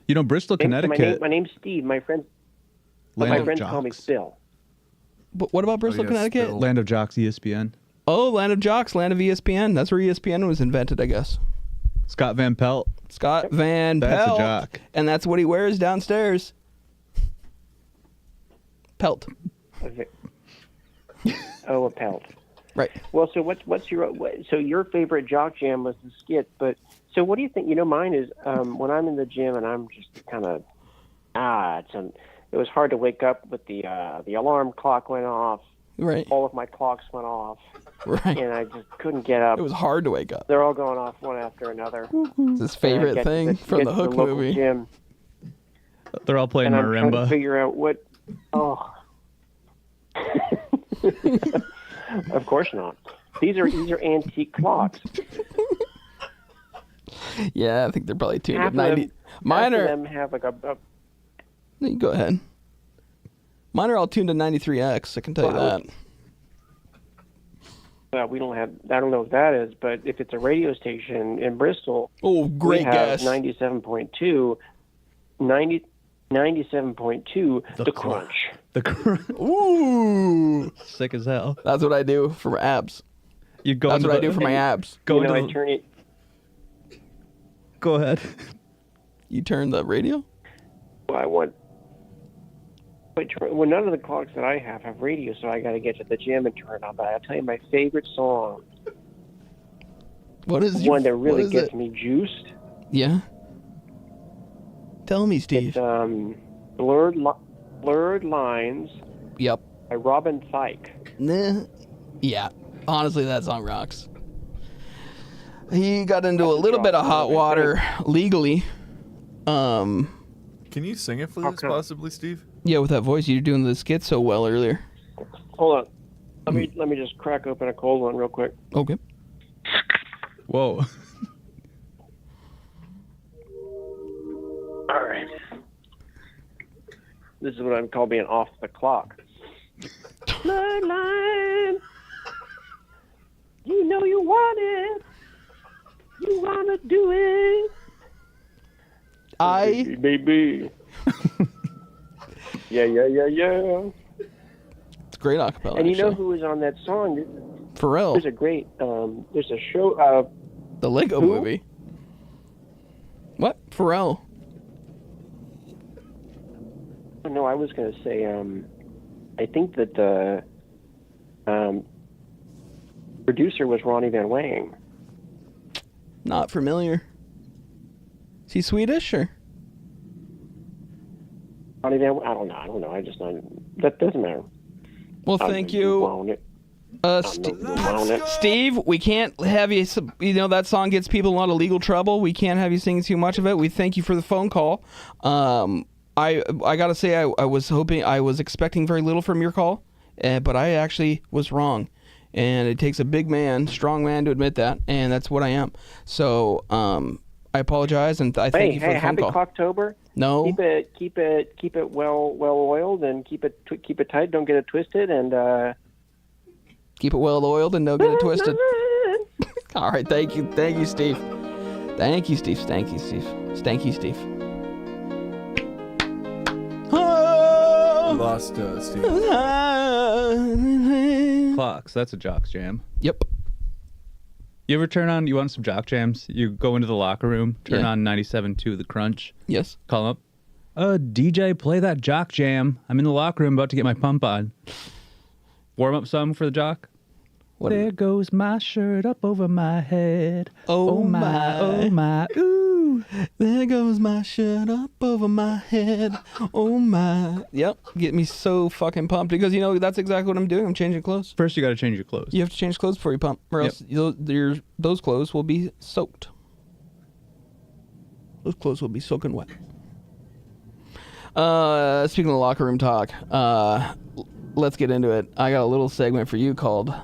Bristol, Connecticut. My name's Steve. My friends call me Bill. But what about Bristol, Connecticut? Land of Jocks, ESPN. Oh, Land of Jocks, Land of ESPN. That's where ESPN was invented, I guess. Scott Van Pelt. Scott Van Pelt. That's a jock. And that's what he wears downstairs. Pelt. Oh, a pelt. Right. Well, so what's your favorite Jock Jam was the skit, but so what do you think? Mine is when I'm in the gym and I'm just kind of it was hard to wake up with the alarm clock went off. Right. All of my clocks went off. Right. And I just couldn't get up. It was hard to wake up. They're all going off one after another. It's his favorite thing from the Hook movie. Gym, They're all playing and marimba. I'm trying to figure out what. Oh. Of course not. These are antique clocks. Yeah, I think they're probably tuned at 90. Mine are. Them have like a. You go ahead. Mine are all tuned to 93X. I can tell you that. Well, we don't have. I don't know what that is, but if it's a radio station in Bristol, great guess. 97.2, 97.2, the Crunch. The Crunch. Ooh, sick as hell. That's what I do for my abs. You go. That's what I do for my abs. Go I turn it. Go ahead. You turn the radio. Well, I want. Well, none of the clocks that I have radio, so I got to get to the gym and turn it on. But I'll tell you my favorite song. What is one that really gets me juiced? Yeah. Tell me, Steve. It's Blurred Lines. Yep. By Robin Thicke. Nah. Yeah. Honestly, that song rocks. He got into a little bit of hot water legally. Can you sing it for us, possibly, Steve? Yeah, with that voice, you were doing the skit so well earlier. Hold on. Let me just crack open a cold one real quick. Okay. Whoa. All right. This is what I'm called being off the clock. Blurred line. You know you want it. You wanna do it. Baby. Yeah. It's great acapella. And you know who was on that song? Pharrell. There's a great. There's a show. The Lego Movie. What? Pharrell. no, I was going to say, I think that the producer was Ronnie Van Wang. Not familiar. Is he Swedish or? Ronnie Van, I don't know. I just that doesn't matter. Well, thank you. Steve, we can't have you. You know that song gets people in a lot of legal trouble. We can't have you singing too much of it. We thank you for the phone call. I gotta say I was expecting very little from your call, but I actually was wrong, and it takes a big man, strong man to admit that, and that's what I am. So I apologize, and I thank you for the phone call. Happy Jocktober. No. Keep it well oiled, and keep it tight. Don't get it twisted, and keep it well oiled and don't get it twisted. All right, thank you, Steve. Thank you, Steve. Lost Steve. Clocks. That's a Jocks jam. Yep. You ever you want some Jock jams? You go into the locker room, turn on 97.2 The Crunch. Yes. Call up. DJ, play that Jock jam. I'm in the locker room about to get my pump on. Warm up song for the Jock. There goes my shirt up over my head. Oh my, ooh. There goes my shirt up over my head. Oh my. Yep. Get me so fucking pumped because that's exactly what I'm doing. I'm changing clothes. First, you got to change your clothes. You have to change clothes before you pump, or else those clothes will be soaked. Those clothes will be soaking wet. Speaking of locker room talk, let's get into it. I got a little segment for you called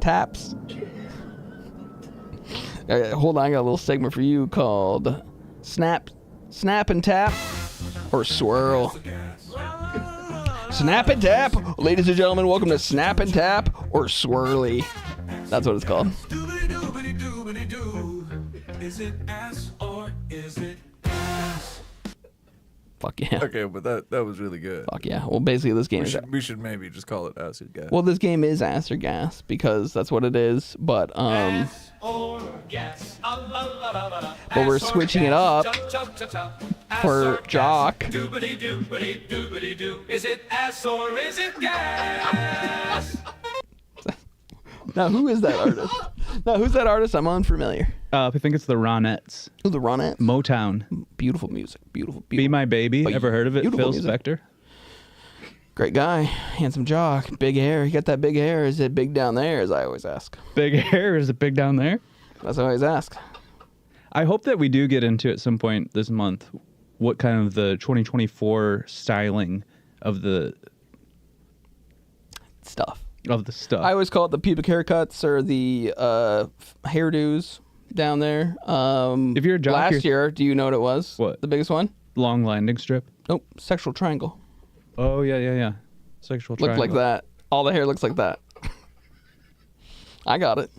Taps. Hold on, I got a little segment for you called Snap and Tap, or Swirl. Snap and Tap. Ladies and gentlemen, welcome to Snap and Tap, or Swirly. That's what it's called. Is it ass or is it gas? Fuck yeah. Okay, but that was really good. Fuck yeah. Well, basically this game we should maybe just call it ass or gas. Well, this game is ass or gas because that's what it is, but Ass or gas. but we're switching it up for Jock. Doobity-doobity-doobity-doo. Is it ass or is it gas? Now, who is that artist? Who's that artist? I'm unfamiliar. I think it's the Ronettes. Oh, the Ronettes? Motown. Beautiful music. Beautiful. Be My Baby. Ever heard of it? Phil Spector. Great guy. Handsome Jock. Big hair. He got that big hair. Is it big down there, as I always ask? Big hair? Is it big down there? That's what I always ask. I hope that we do get into at some point this month what kind of the 2024 styling of the stuff. I always call it the pubic haircuts or the hairdos down there. If you're a jock, last year, do you know what it was? What? The biggest one? Long landing strip. Nope. Sexual triangle. Oh, yeah. Sexual triangle. Looked like that. All the hair looks like that. I got it.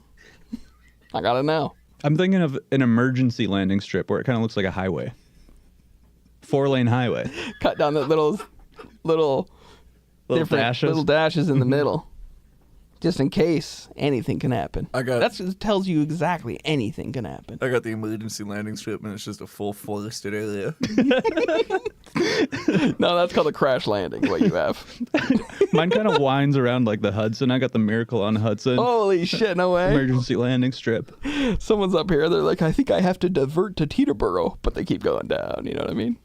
I got it now. I'm thinking of an emergency landing strip where it kind of looks like a highway. 4-lane highway. Cut down the little dashes in the middle. Just in case anything can happen. That tells you exactly anything can happen. I got the emergency landing strip, and it's just a full forested area. No, that's called a crash landing, what you have. Mine kind of winds around like the Hudson. I got the Miracle on Hudson. Holy shit, no way. Emergency landing strip. Someone's up here, they're like, I think I have to divert to Teterboro, but they keep going down, you know what I mean?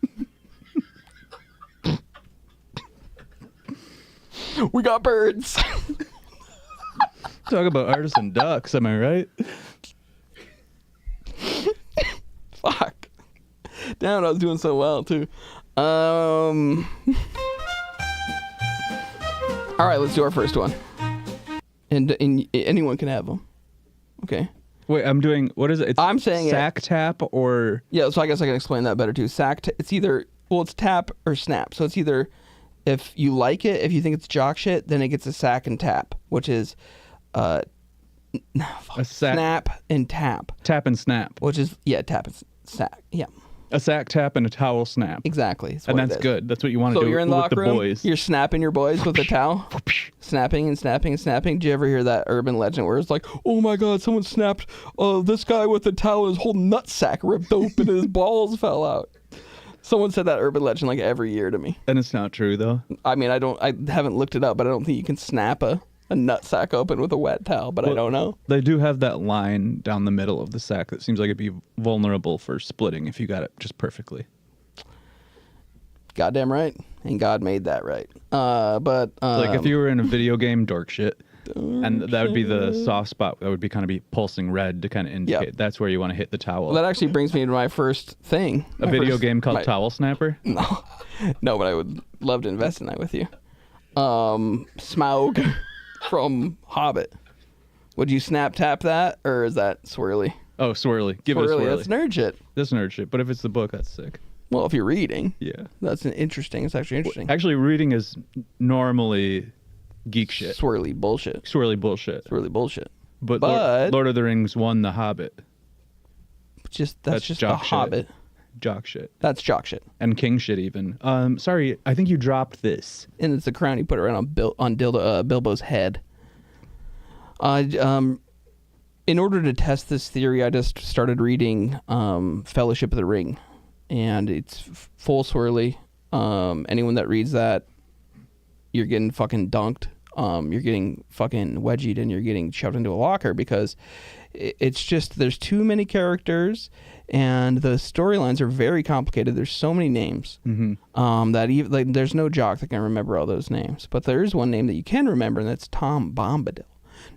We got birds. Talk about artists and ducks, am I right? Fuck. Damn, I was doing so well, too. All right, let's do our first one. And anyone can have them. Okay. Wait, I'm doing, what is it? I'm saying sack tap or... Yeah, so I guess I can explain that better, too. It's either, it's tap or snap. So it's either, if you like it, if you think it's jock shit, then it gets a sack and tap, which is... snap and tap. Tap and snap. Which is, tap and sack. Yeah. A sack tap and a towel snap. Exactly. And that's good. That's what you want to do you're in the with locker the room, boys. You're snapping your boys with a towel. Snapping and snapping and snapping. Did you ever hear that urban legend where it's like, oh my God, someone snapped this guy with a towel and his whole nutsack ripped open and his balls fell out. Someone said that urban legend like every year to me. And it's not true though. I mean, I haven't looked it up, but I don't think you can snap a nut sack open with a wet towel, but I don't know. They do have that line down the middle of the sack that seems like it'd be vulnerable for splitting if you got it just perfectly. Goddamn right. And God made that right. But like if you were in a video game, dork shit. And that would be the soft spot. That would be kind of be pulsing red to kind of indicate that's where you want to hit the towel. Well, that actually brings me to my first thing. A video game called Towel Snapper? No, but I would love to invest in that with you. Smaug from Hobbit. Would you snap tap that, or is that swirly? Oh, swirly. Give it a swirly. That's nerd shit. That's nerd shit. But if it's the book, that's sick. Well, if you're reading, yeah, that's interesting. It's actually interesting. Actually, reading is normally geek shit. Swirly bullshit. Swirly bullshit. Swirly bullshit. But Lord of the Rings won The Hobbit. That's just The Hobbit. Jock shit. That's jock shit. And king shit even. Sorry, I think you dropped this. And it's the crown you put it right on Bilbo's head. In order to test this theory, I just started reading Fellowship of the Ring. And it's full swirly. Anyone that reads that, you're getting fucking dunked. You're getting fucking wedgied, and you're getting shoved into a locker because it's just there's too many characters, and the storylines are very complicated. There's so many names that even like there's no jock that can remember all those names. But there is one name that you can remember, and that's Tom Bombadil.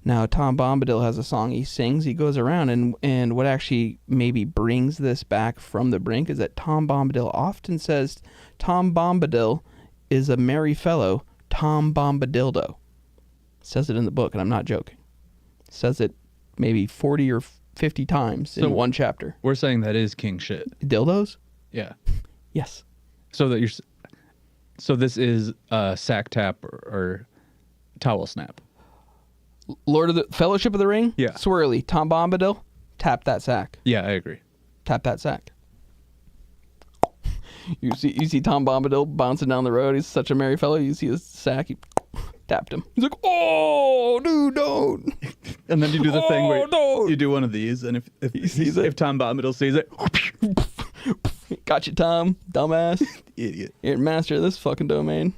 Now, Tom Bombadil has a song he sings. He goes around, and what actually maybe brings this back from the brink is that Tom Bombadil often says, Tom Bombadil is a merry fellow, Tom Bombadildo. Says it in the book, and I'm not joking. Says it maybe 40 or 50 times in one chapter. We're saying that is king shit. Dildos? Yeah. Yes. So this is sack tap or towel snap. Lord of the Fellowship of the Ring? Yeah. Swirly. Tom Bombadil? Tap that sack. Yeah, I agree. Tap that sack. You see Tom Bombadil bouncing down the road. He's such a merry fellow. You see his sack. He tapped him. He's like, oh, dude, don't. And then you do the thing where you do one of these, and if he sees it, if Tom Bombadil sees it, got you, Tom, dumbass, idiot. You're master of this fucking domain.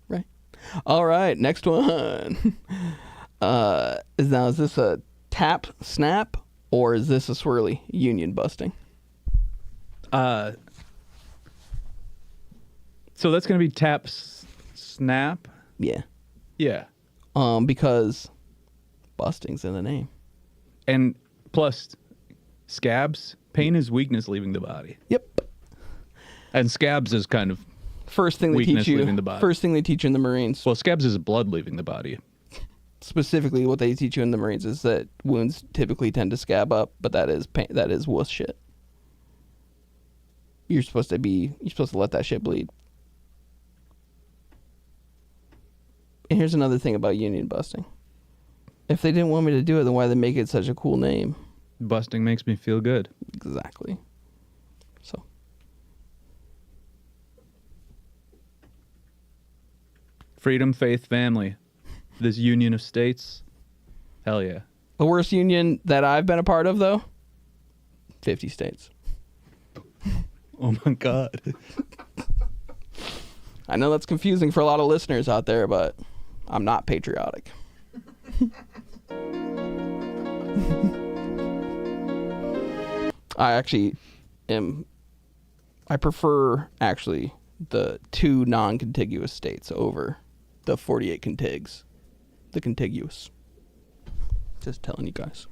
Right. All right, next one. Is this a tap snap or is this a swirly union busting? So that's gonna be tap snap. Yeah. Yeah. Because busting's in the name. And plus scabs, pain is weakness leaving the body. Yep. And scabs is kind of first thing they weakness teach you. Leaving the body. First thing they teach you in the Marines. Well, scabs is blood leaving the body. Specifically, what they teach you in the Marines is that wounds typically tend to scab up, but that is pain, that is wuss shit. You're supposed to let that shit bleed. And here's another thing about union busting. If they didn't want me to do it, then why did they make it such a cool name? Busting makes me feel good. Exactly. So. Freedom, faith, family. This union of states. Hell yeah. The worst union that I've been a part of, though? 50 states. Oh my God. I know that's confusing for a lot of listeners out there, but I'm not patriotic. I prefer, actually, the 2 non-contiguous states over the 48 contigs. The contiguous. Just telling you guys.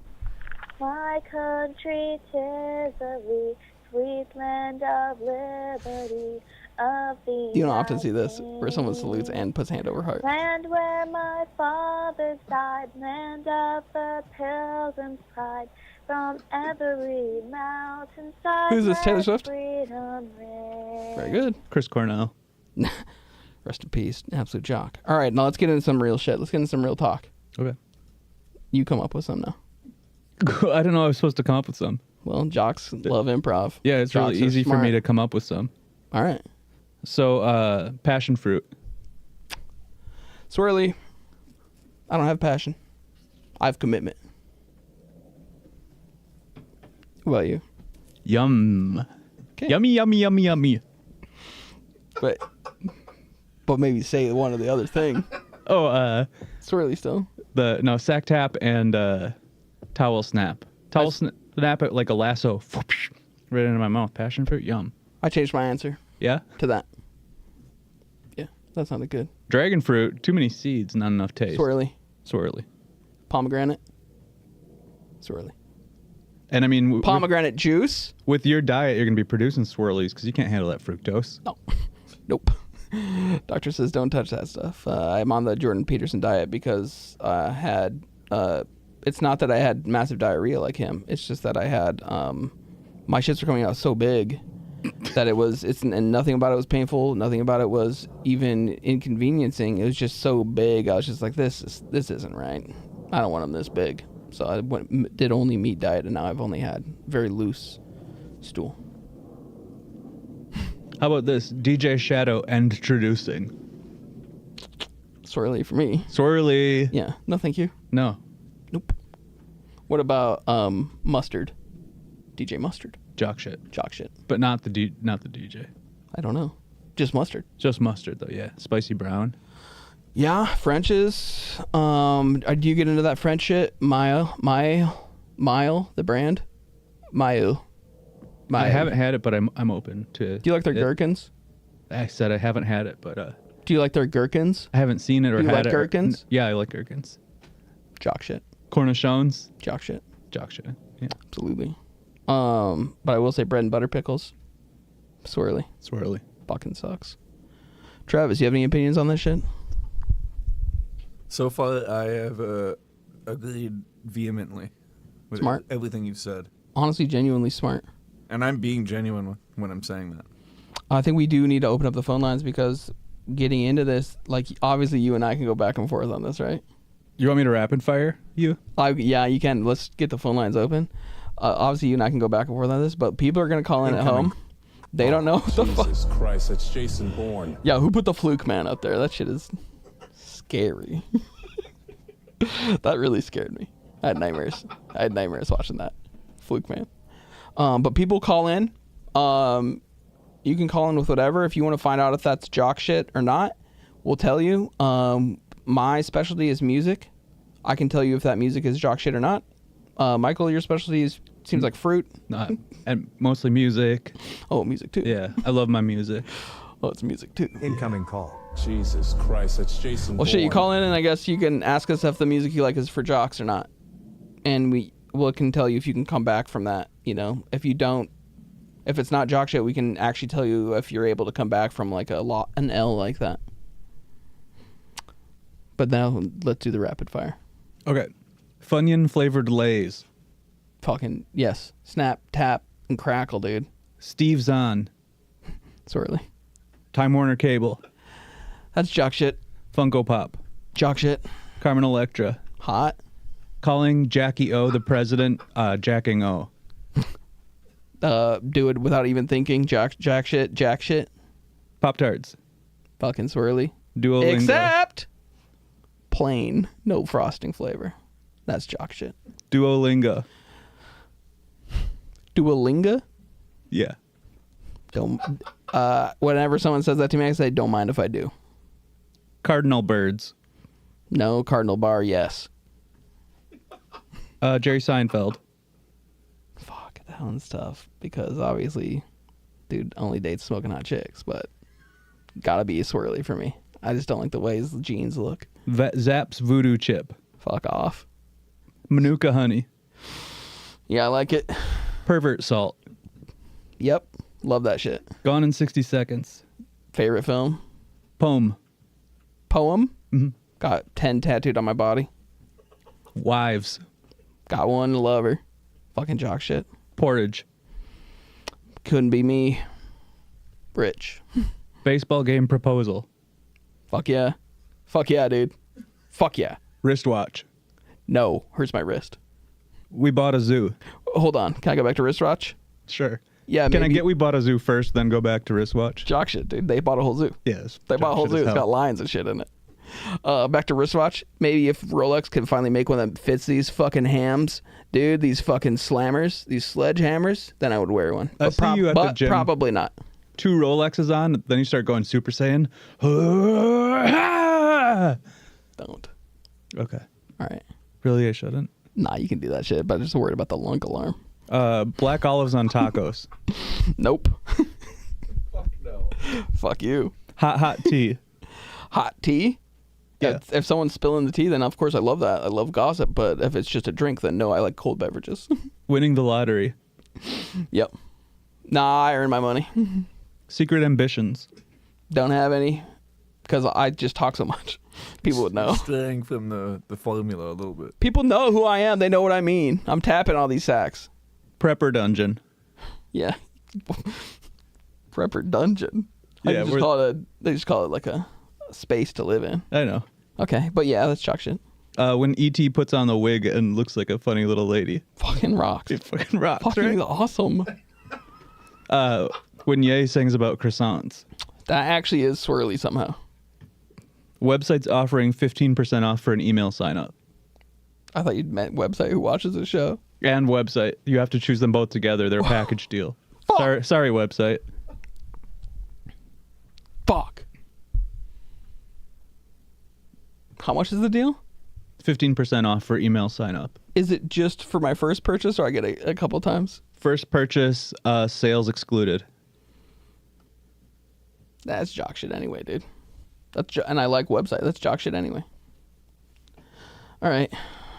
My country, 'tis a wee sweet land of liberty, of the You don't often see this, where someone salutes and puts hand over heart. land where my fathers died, land of the pilgrim's pride, from every mountainside. Who's this, Taylor Swift? Freedom rings. Very good. Chris Cornell. Rest in peace. Absolute jock. All right, now let's get into some real shit. Let's get into some real talk. Okay. You come up with some now. I don't know I was supposed to come up with some. Well, jocks love improv. Yeah, it's Jocks really are easy for smart. me to come up with some. All right. So, passion fruit. Swirly. I don't have passion. I have commitment. What about you? Yum. Okay. Yummy, yummy, yummy, yummy. But maybe say one or the other thing. Oh, Swirly still. Sack tap and towel snap. Towel snap it like a lasso. Right into my mouth. Passion fruit, yum. I changed my answer. Yeah? To that. Yeah, that sounded good. Dragon fruit, too many seeds, not enough taste. Swirly. Pomegranate. Swirly. And I mean... Pomegranate juice. With your diet, you're going to be producing swirlies because you can't handle that fructose. No. Nope. Doctor says don't touch that stuff. I'm on the Jordan Peterson diet because I had... it's not that I had massive diarrhea like him. It's just that I had... my shits were coming out so big that and nothing about it was painful. Nothing about it was even inconveniencing. It was just so big. I was just like, this isn't right. I don't want them this big. So I did only meat diet, and now I've only had very loose stool. How about this? DJ Shadow introducing. Swirly for me. Swirly. Yeah. No, thank you. No. Nope. What about Mustard? DJ Mustard. Jock shit. But not the DJ. I don't know. Just mustard. Just mustard though, yeah. Spicy brown. Yeah, French's. Do you get into that French shit? Mile, the brand? Mayo. I haven't had it, but I'm open to. Do you like their gherkins? I said I haven't had it, but do you like their gherkins? I haven't seen it or you had like it. Gherkins? Yeah, I like gherkins. Jock shit. Cornichons. Jock shit. Yeah. Absolutely. But I will say bread and butter pickles. Swirly. Fucking sucks. Travis, you have any opinions on this shit? So far, I have agreed vehemently with Smart. everything you've said. Honestly, genuinely smart. And I'm being genuine when I'm saying that. I think we do need to open up the phone lines because getting into this, like, obviously you and I can go back and forth on this, right? You want me to rapid fire you? Yeah, you can. Let's get the phone lines open. Obviously, you and I can go back and forth on this, but people are going to call in at home. They don't know what the fuck. Jesus Christ, that's Jason Bourne. Yeah, who put the Fluke Man up there? That shit is scary. That really scared me. I had nightmares. Watching that. Fluke Man. But people call in. You can call in with whatever. If you want to find out if that's jock shit or not, we'll tell you. My specialty is music. I can tell you if that music is jock shit or not. Michael, your specialty seems like fruit. And mostly music. Oh, music too. Yeah, I love my music. Oh, it's music too. Incoming call. Jesus Christ, that's Jason Well, Bourne. shit, you call in and I guess you can ask us if the music you like is for jocks or not. And we can tell you if you can come back from that, you know. If it's not jock shit, we can actually tell you if you're able to come back from like an L like that. But now let's do the rapid fire. Okay. Funyun flavored Lay's. Fucking yes. Snap, tap, and crackle, dude. Steve Zahn. Swirly. Time Warner Cable. That's jock shit. Funko Pop. Jock shit. Carmen Electra. Hot. Calling Jackie O the president, jacking O. Do it without even thinking. Jack shit. Pop-Tarts. Fucking swirly. Duolingo. Except plain, no frosting flavor. That's jock shit. Duolingo. Duolingo? Yeah. Don't. Whenever someone says that to me, I say, don't mind if I do. Cardinal Birds. No. Cardinal Bar, yes. Jerry Seinfeld. Fuck, that one's tough because obviously, dude only dates smoking hot chicks, but gotta be swirly for me. I just don't like the way his jeans look. Zapp's Voodoo Chip. Fuck off. Manuka Honey. Yeah, I like it. Pervert Salt. Yep. Love that shit. Gone in 60 Seconds. Favorite film? Poem. Mm-hmm. Got 10 tattooed on my body. Wives. Got one, love her. Fucking jock shit. Porridge. Couldn't be me. Rich. Baseball game proposal. Fuck yeah. Fuck yeah, dude. Fuck yeah. Wristwatch. No. Hurts my wrist. We bought a zoo. Hold on. Can I go back to wristwatch? Sure. Yeah, Can maybe. I get we bought a zoo first, then go back to wristwatch? Jock shit, dude. They bought a whole zoo. Yes. They bought a whole zoo. It's hell. got lions and shit in it. Back to wristwatch. Maybe if Rolex can finally make one that fits these fucking hams, dude, these fucking slammers, these sledgehammers, then I would wear one. I see you at the gym. Probably not. 2 Rolexes on, then you start going Super Saiyan. Don't. Okay. All right. Really, I shouldn't? Nah, you can do that shit, but I'm just worried about the lunk alarm. Black olives on tacos. Nope. Fuck no. Fuck you. Hot tea. Hot tea? Yeah. If someone's spilling the tea, then of course I love that. I love gossip, but if it's just a drink, then no, I like cold beverages. Winning the lottery. Yep. Nah, I earn my money. Secret ambitions. Don't have any, because I just talk so much. People would know. Straying from the formula a little bit. People know who I am. They know what I mean. I'm tapping all these sacks. Prepper dungeon. Yeah. Prepper dungeon. Yeah, they just call it like a space to live in. I know. Okay, but yeah, that's chalk shit. When E.T. puts on the wig and looks like a funny little lady. Fucking rocks. It fucking rocks, Fucking right? awesome. When Ye sings about croissants. That actually is swirly somehow. Website's offering 15% off for an email sign up. I thought you'd meant website who watches the show. And website. You have to choose them both together. They're a package deal. Sorry, website. Fuck. How much is the deal? 15% off for email sign up. Is it just for my first purchase, or I get a couple times? First purchase, sales excluded. That's jock shit anyway, dude. And I like website. That's jock shit anyway. All right.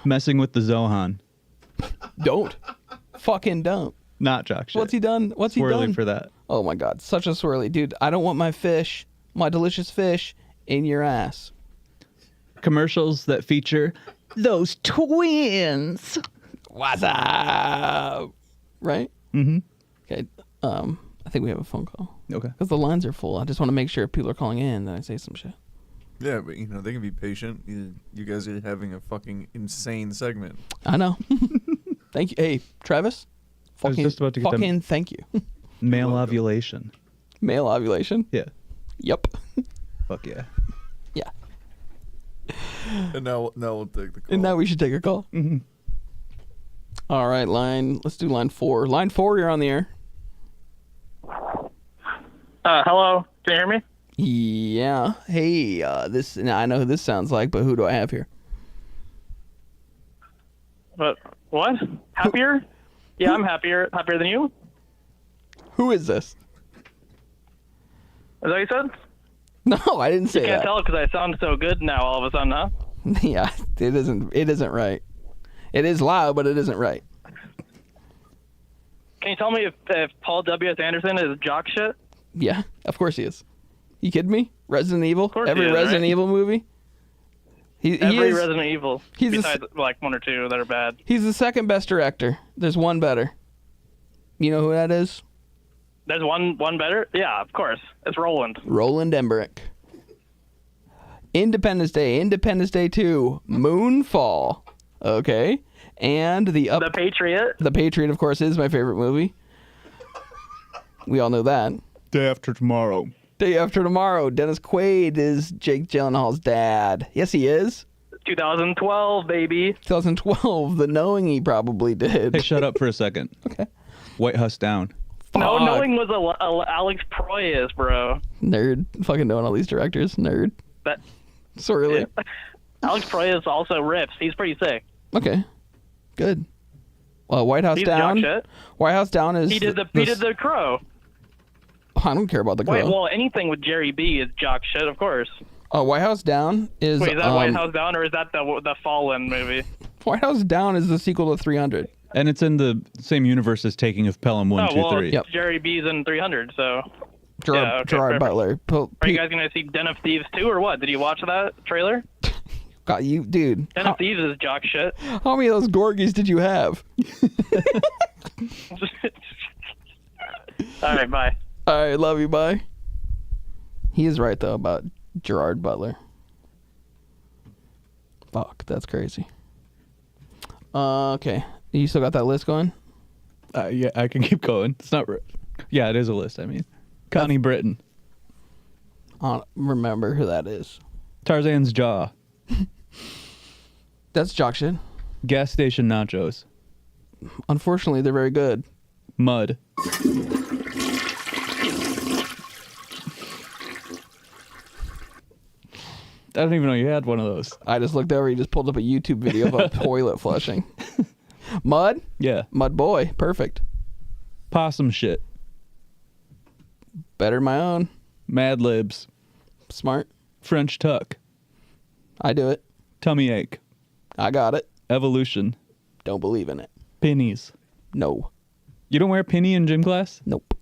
Messing with the Zohan. Don't. Fucking don't. Not jock shit. What's he done? What's he done? Swirly for that. Oh my god, such a swirly. Dude, I don't want my fish, my delicious fish, in your ass. Commercials that feature those twins. What's up? Right? Mm-hmm. Okay. I think we have a phone call. Okay. Because the lines are full. I just want to make sure if people are calling in that I say some shit. Yeah, but they can be patient. You guys are having a fucking insane segment. I know. Thank you. Hey, Travis. I was just about to get fucking thank you. Male ovulation. Male ovulation? Yeah. Yep. Fuck yeah. Yeah. And now we'll take the call. And now we should take a call. Mm-hmm. All right, let's do line 4. Line 4, you're on the air. Hello, can you hear me? Yeah. Hey, now I know who this sounds like, but who do I have here? But what? Happier? Yeah, I'm happier than you. Who is this? Is that what you said? No, I didn't say You can't that. tell because I sound so good now all of a sudden, huh? Yeah, it isn't right. It is loud, but it isn't right. Can you tell me if Paul W.S. Anderson is jock shit? Yeah, of course he is. You kidding me? Resident Evil? course Every he is, Resident right? Evil movie? He Every is, Resident Evil, he's besides like 1 or 2 that are bad. He's the second best director. There's one better. You know who that is? There's one better? Yeah, of course. It's Roland. Roland Emmerich. Independence Day 2, Moonfall. Okay. And The Patriot. The Patriot, of course, is my favorite movie. We all know that. Day After Tomorrow. Day After Tomorrow. Dennis Quaid is Jake Gyllenhaal's dad. Yes, he is. 2012, baby. 2012. The knowing he probably did. Hey, shut up for a second. Okay. White House Down. No, knowing was Alex Proyas, bro. Nerd. Fucking knowing all these directors. Nerd. That. Sorry. Yeah. Alex Proyas also rips. He's pretty sick. Okay. Good. Well, White House He's Down. jock shit. White House Down is. He did the Crow. I don't care about the Crow. Wait, well, anything with Jerry B is jock shit, of course. White House Down is. Wait, is that White House Down or is that the Fallen movie? White House Down is the sequel to 300. And it's in the same universe as Taking of Pelham 1, 2, 3. Yep. Jerry B's in 300, so. Gerard perfect. Butler. Are you guys going to see Den of Thieves 2 or what? Did you watch that trailer? God, you, dude. Den of Thieves is jock shit. How many of those Gorgies did you have? All right, bye. All right, love you, bye. He is right, though, about Gerard Butler. Fuck, that's crazy. Okay. You still got that list going? Yeah, I can keep going. It's not. Yeah, it is a list. I mean, Connie Britton. I don't remember who that is. Tarzan's jaw. That's jock shit. Gas station nachos. Unfortunately, they're very good. Mud. I don't even know you had one of those. I just looked over. You just pulled up a YouTube video of a toilet flushing. Mud? Yeah. Mud boy. Perfect. Possum shit. Better my own. Mad Libs. Smart. French tuck. I do it. Tummy ache. I got it. Evolution. Don't believe in it. Pennies. No. You don't wear a penny in gym class? Nope.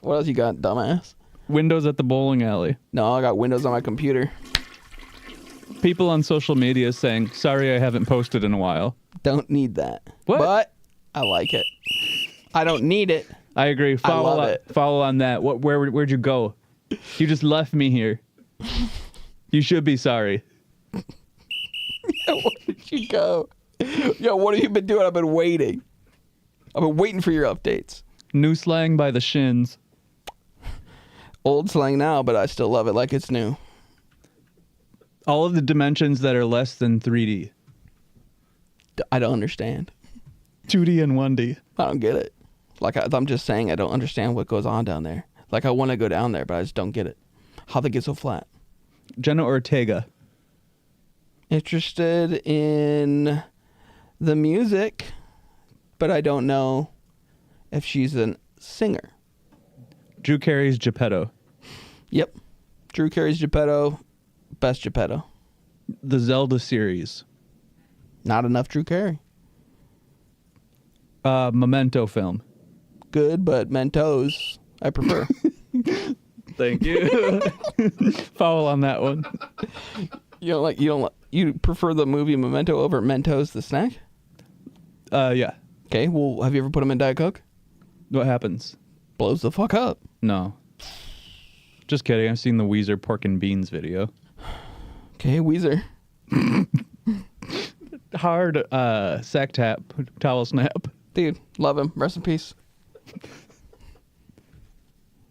What else you got, dumbass? Windows at the bowling alley. No, I got Windows on my computer. People on social media saying, sorry I haven't posted in a while. Don't need that. What? But I like it. I don't need it. I agree. Follow on that. Where'd you go? You just left me here. You should be sorry. Where did you go? Yo, what have you been doing? I've been waiting. I've been waiting for your updates. New slang by the Shins. Old slang now, but I still love it like it's new. All of the dimensions that are less than 3D. I don't understand. 2D and 1D. I don't get it. Like, I'm just saying I don't understand what goes on down there. Like, I want to go down there, but I just don't get it. How they get so flat. Jenna Ortega. Interested in the music, but I don't know if she's a singer. Drew Carey's Geppetto. Yep. Drew Carey's Geppetto. Best Geppetto. The Zelda series. Not enough Drew Carey. Memento film. Good, but Mentos I prefer. Thank you. Foul on that one. You prefer the movie Memento over Mentos the snack? Yeah. Okay, well, have you ever put them in Diet Coke? What happens? Blows the fuck up. No. Just kidding. I've seen the Weezer pork and beans video. Okay, Weezer. Hard sack tap, towel snap. Dude, love him. Rest in peace.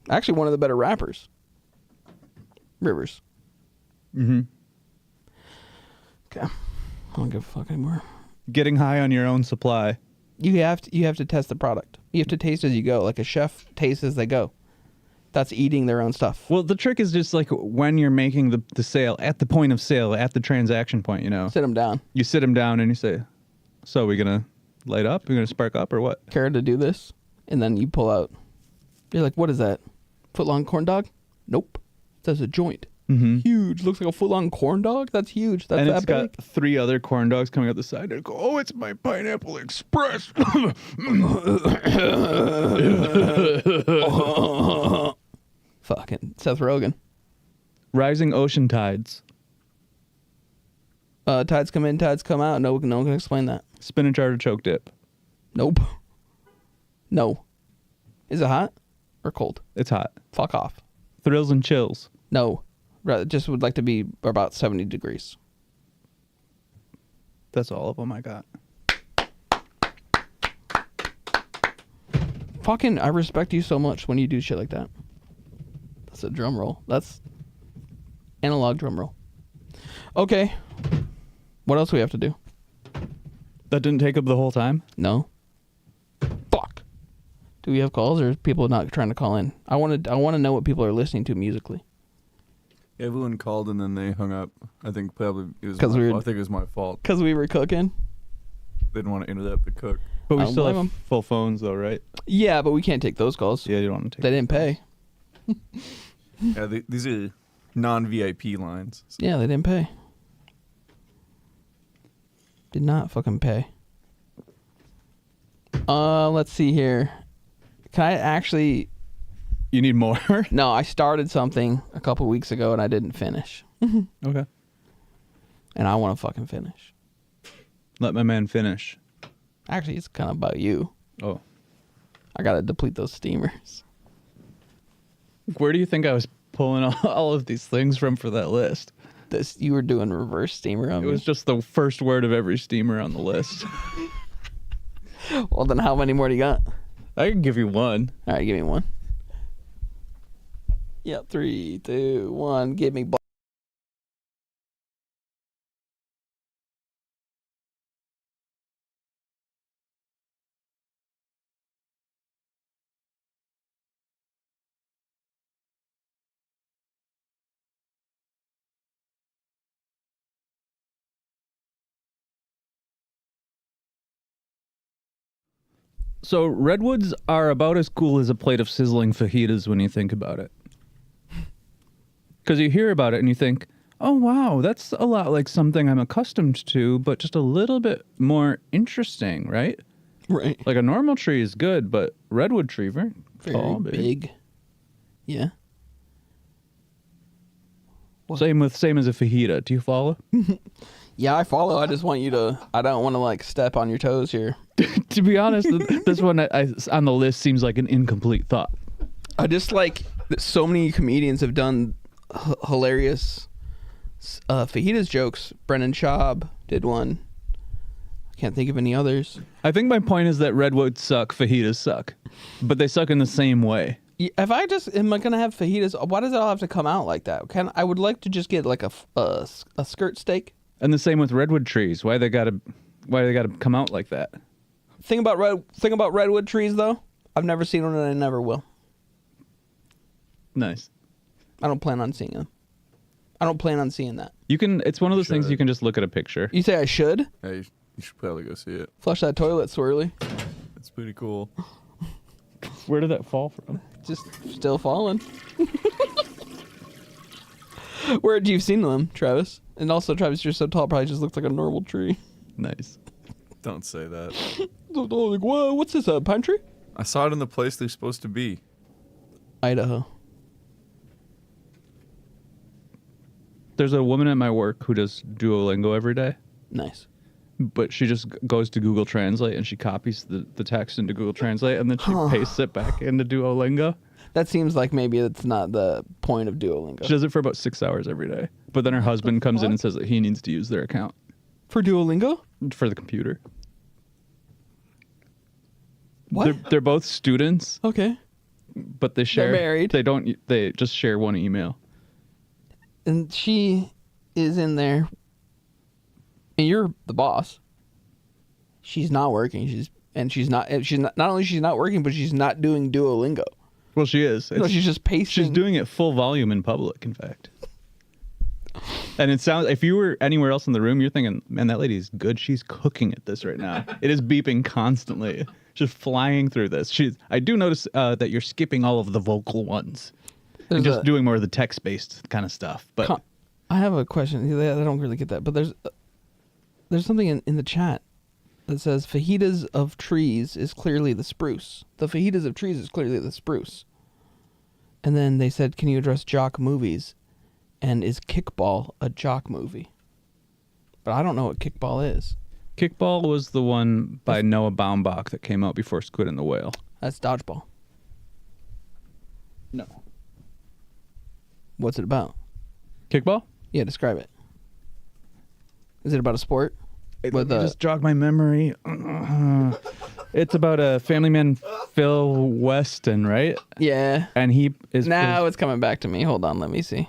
Actually, one of the better rappers. Rivers. Mm-hmm. Okay. I don't give a fuck anymore. Getting high on your own supply. You have to test the product. You have to taste as you go. Like a chef tastes as they go. That's eating their own stuff. Well, the trick is just like when you're making the sale, at the point of sale, at the transaction point, you know. Sit them down. You sit them down and you say, so are we going to light up? Are we going to spark up or what? Care to do this? And then you pull out. You're like, what is that? Foot-long corn dog? Nope. It says a joint. Mm-hmm. Huge. Looks like a foot-long corn dog? That's huge. That's and that it's big. got 3 other corn dogs coming out the side. And go, oh, it's my Pineapple Express. Fucking Seth Rogen. Rising ocean tides. Tides come in, tides come out. No one can explain that. Spinach artichoke dip. Nope. No. Is it hot or cold? It's hot. Fuck off. Thrills and chills. No. Just would like to be about 70 degrees. That's all of them I got. Fucking, I respect you so much when you do shit like that. That's a drum roll. That's analog drum roll. Okay. What else do we have to do? That didn't take up the whole time? No. Fuck. Do we have calls or is people not trying to call in? I want to know what people are listening to musically. Everyone called and then they hung up. I think probably it was I think it was my fault. Because we were cooking? They didn't want to interrupt the cook. But we I don't still blame have 'em. full phones though, right? Yeah, but we can't take those calls. Yeah, you don't want to take They didn't pay. Yeah, these are non-VIP lines. So. Yeah, they didn't pay. Did not fucking pay. Let's see here. Can I actually... You need more? No, I started something a couple weeks ago and I didn't finish. Okay. And I want to fucking finish. Let my man finish. Actually, it's kind of about you. Oh. I got to deplete those steamers. Where do you think I was pulling all of these things from for that list? You were doing reverse steamer on It me. was just the first word of every steamer on the list. Well, then how many more do you got? I can give you one. All right, give me one. Yep, 3, 2, 1. Give me. So redwoods are about as cool as a plate of sizzling fajitas when you think about it. Because you hear about it and you think, oh wow, that's a lot like something I'm accustomed to, but just a little bit more interesting, right? Right. Like a normal tree is good, but redwood tree, very tall, big. Yeah. Same as a fajita. Do you follow? Yeah, I follow. I just want you to. I don't want to like step on your toes here. To be honest, this one on the list seems like an incomplete thought. I just like that so many comedians have done hilarious fajitas jokes. Brennan Schaub did one. I can't think of any others. I think my point is that redwoods suck, fajitas suck, but they suck in the same way. If I just am I gonna have fajitas, why does it all have to come out like that? I would like to just get like a skirt steak. And the same with redwood trees. Why they gotta come out like that? Thing about redwood trees though, I've never seen one and I never will. Nice. I don't plan on seeing them. I don't plan on seeing that. You can. It's one of those things you can just look at a picture. You say I should? Yeah, you should probably go see it. Flush that toilet, Swirly. It's pretty cool. Where did that fall from? Just still falling. Where had you seen them, Travis? And also, Travis, you're so tall, probably just looks like a normal tree. Nice. Don't say that. Like, whoa, what's this, a pine tree? I saw it in the place they're supposed to be. Idaho. There's a woman at my work who does Duolingo every day. Nice. But she just goes to Google Translate and she copies the text into Google Translate and then she pastes it back into Duolingo. That seems like maybe it's not the point of Duolingo. She does it for about 6 hours every day. But then her husband comes in and says that he needs to use their account. For Duolingo? For the computer. What? They're both students. Okay. But they share. They're married. They just share one email. And she is in there. And you're the boss. She's not working. She's not only she's not working, but she's not doing Duolingo. Well, she is. No, she's just pasting. She's doing it full volume in public, in fact. And it sounds, if you were anywhere else in the room, you're thinking, man, that lady's good. She's cooking at this right now. It is beeping constantly. Just flying through this. I do notice that you're skipping all of the vocal ones. And just doing more of the text-based kind of stuff. But I have a question. I don't really get that. But there's something in the chat that says fajitas of trees is clearly the spruce. The fajitas of trees is clearly the spruce. And then they said, can you address jock movies? And is Kickball a jock movie? But I don't know what Kickball is. Kickball was the one by Noah Baumbach that came out before Squid and the Whale. That's Dodgeball. No. What's it about? Kickball? Yeah, describe it. Is it about a sport? Just jog my memory. It's about a family man, Phil Weston, right? Yeah. And he is... Now it's coming back to me. Hold on, let me see.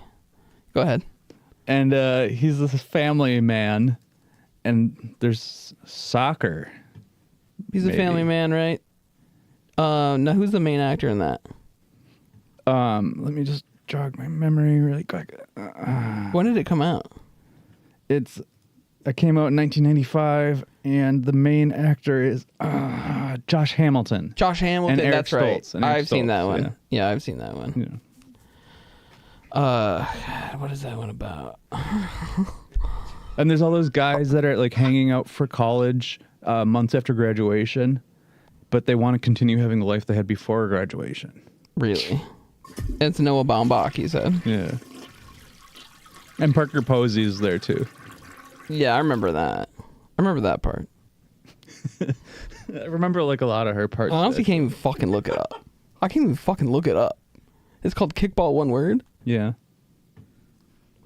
Go ahead. And he's this family man, and there's soccer. He's a family man, right? Now, who's the main actor in that? Let me just jog my memory really quick. When did it come out? It came out in 1995, and the main actor is Josh Hamilton. Josh Hamilton, and Eric that's right. Stoltz, and Eric I've seen Stoltz, that one. Yeah, I've seen that one. Yeah. What is that one about? And there's all those guys that are like hanging out for college months after graduation, but they want to continue having the life they had before graduation. Really? It's Noah Baumbach, he said. Yeah. And Parker Posey's there too. Yeah, I remember that. I remember that part. I remember like a lot of her parts. I honestly can't even fucking look it up. I can't even fucking look it up. It's called Kickball, one word? Yeah.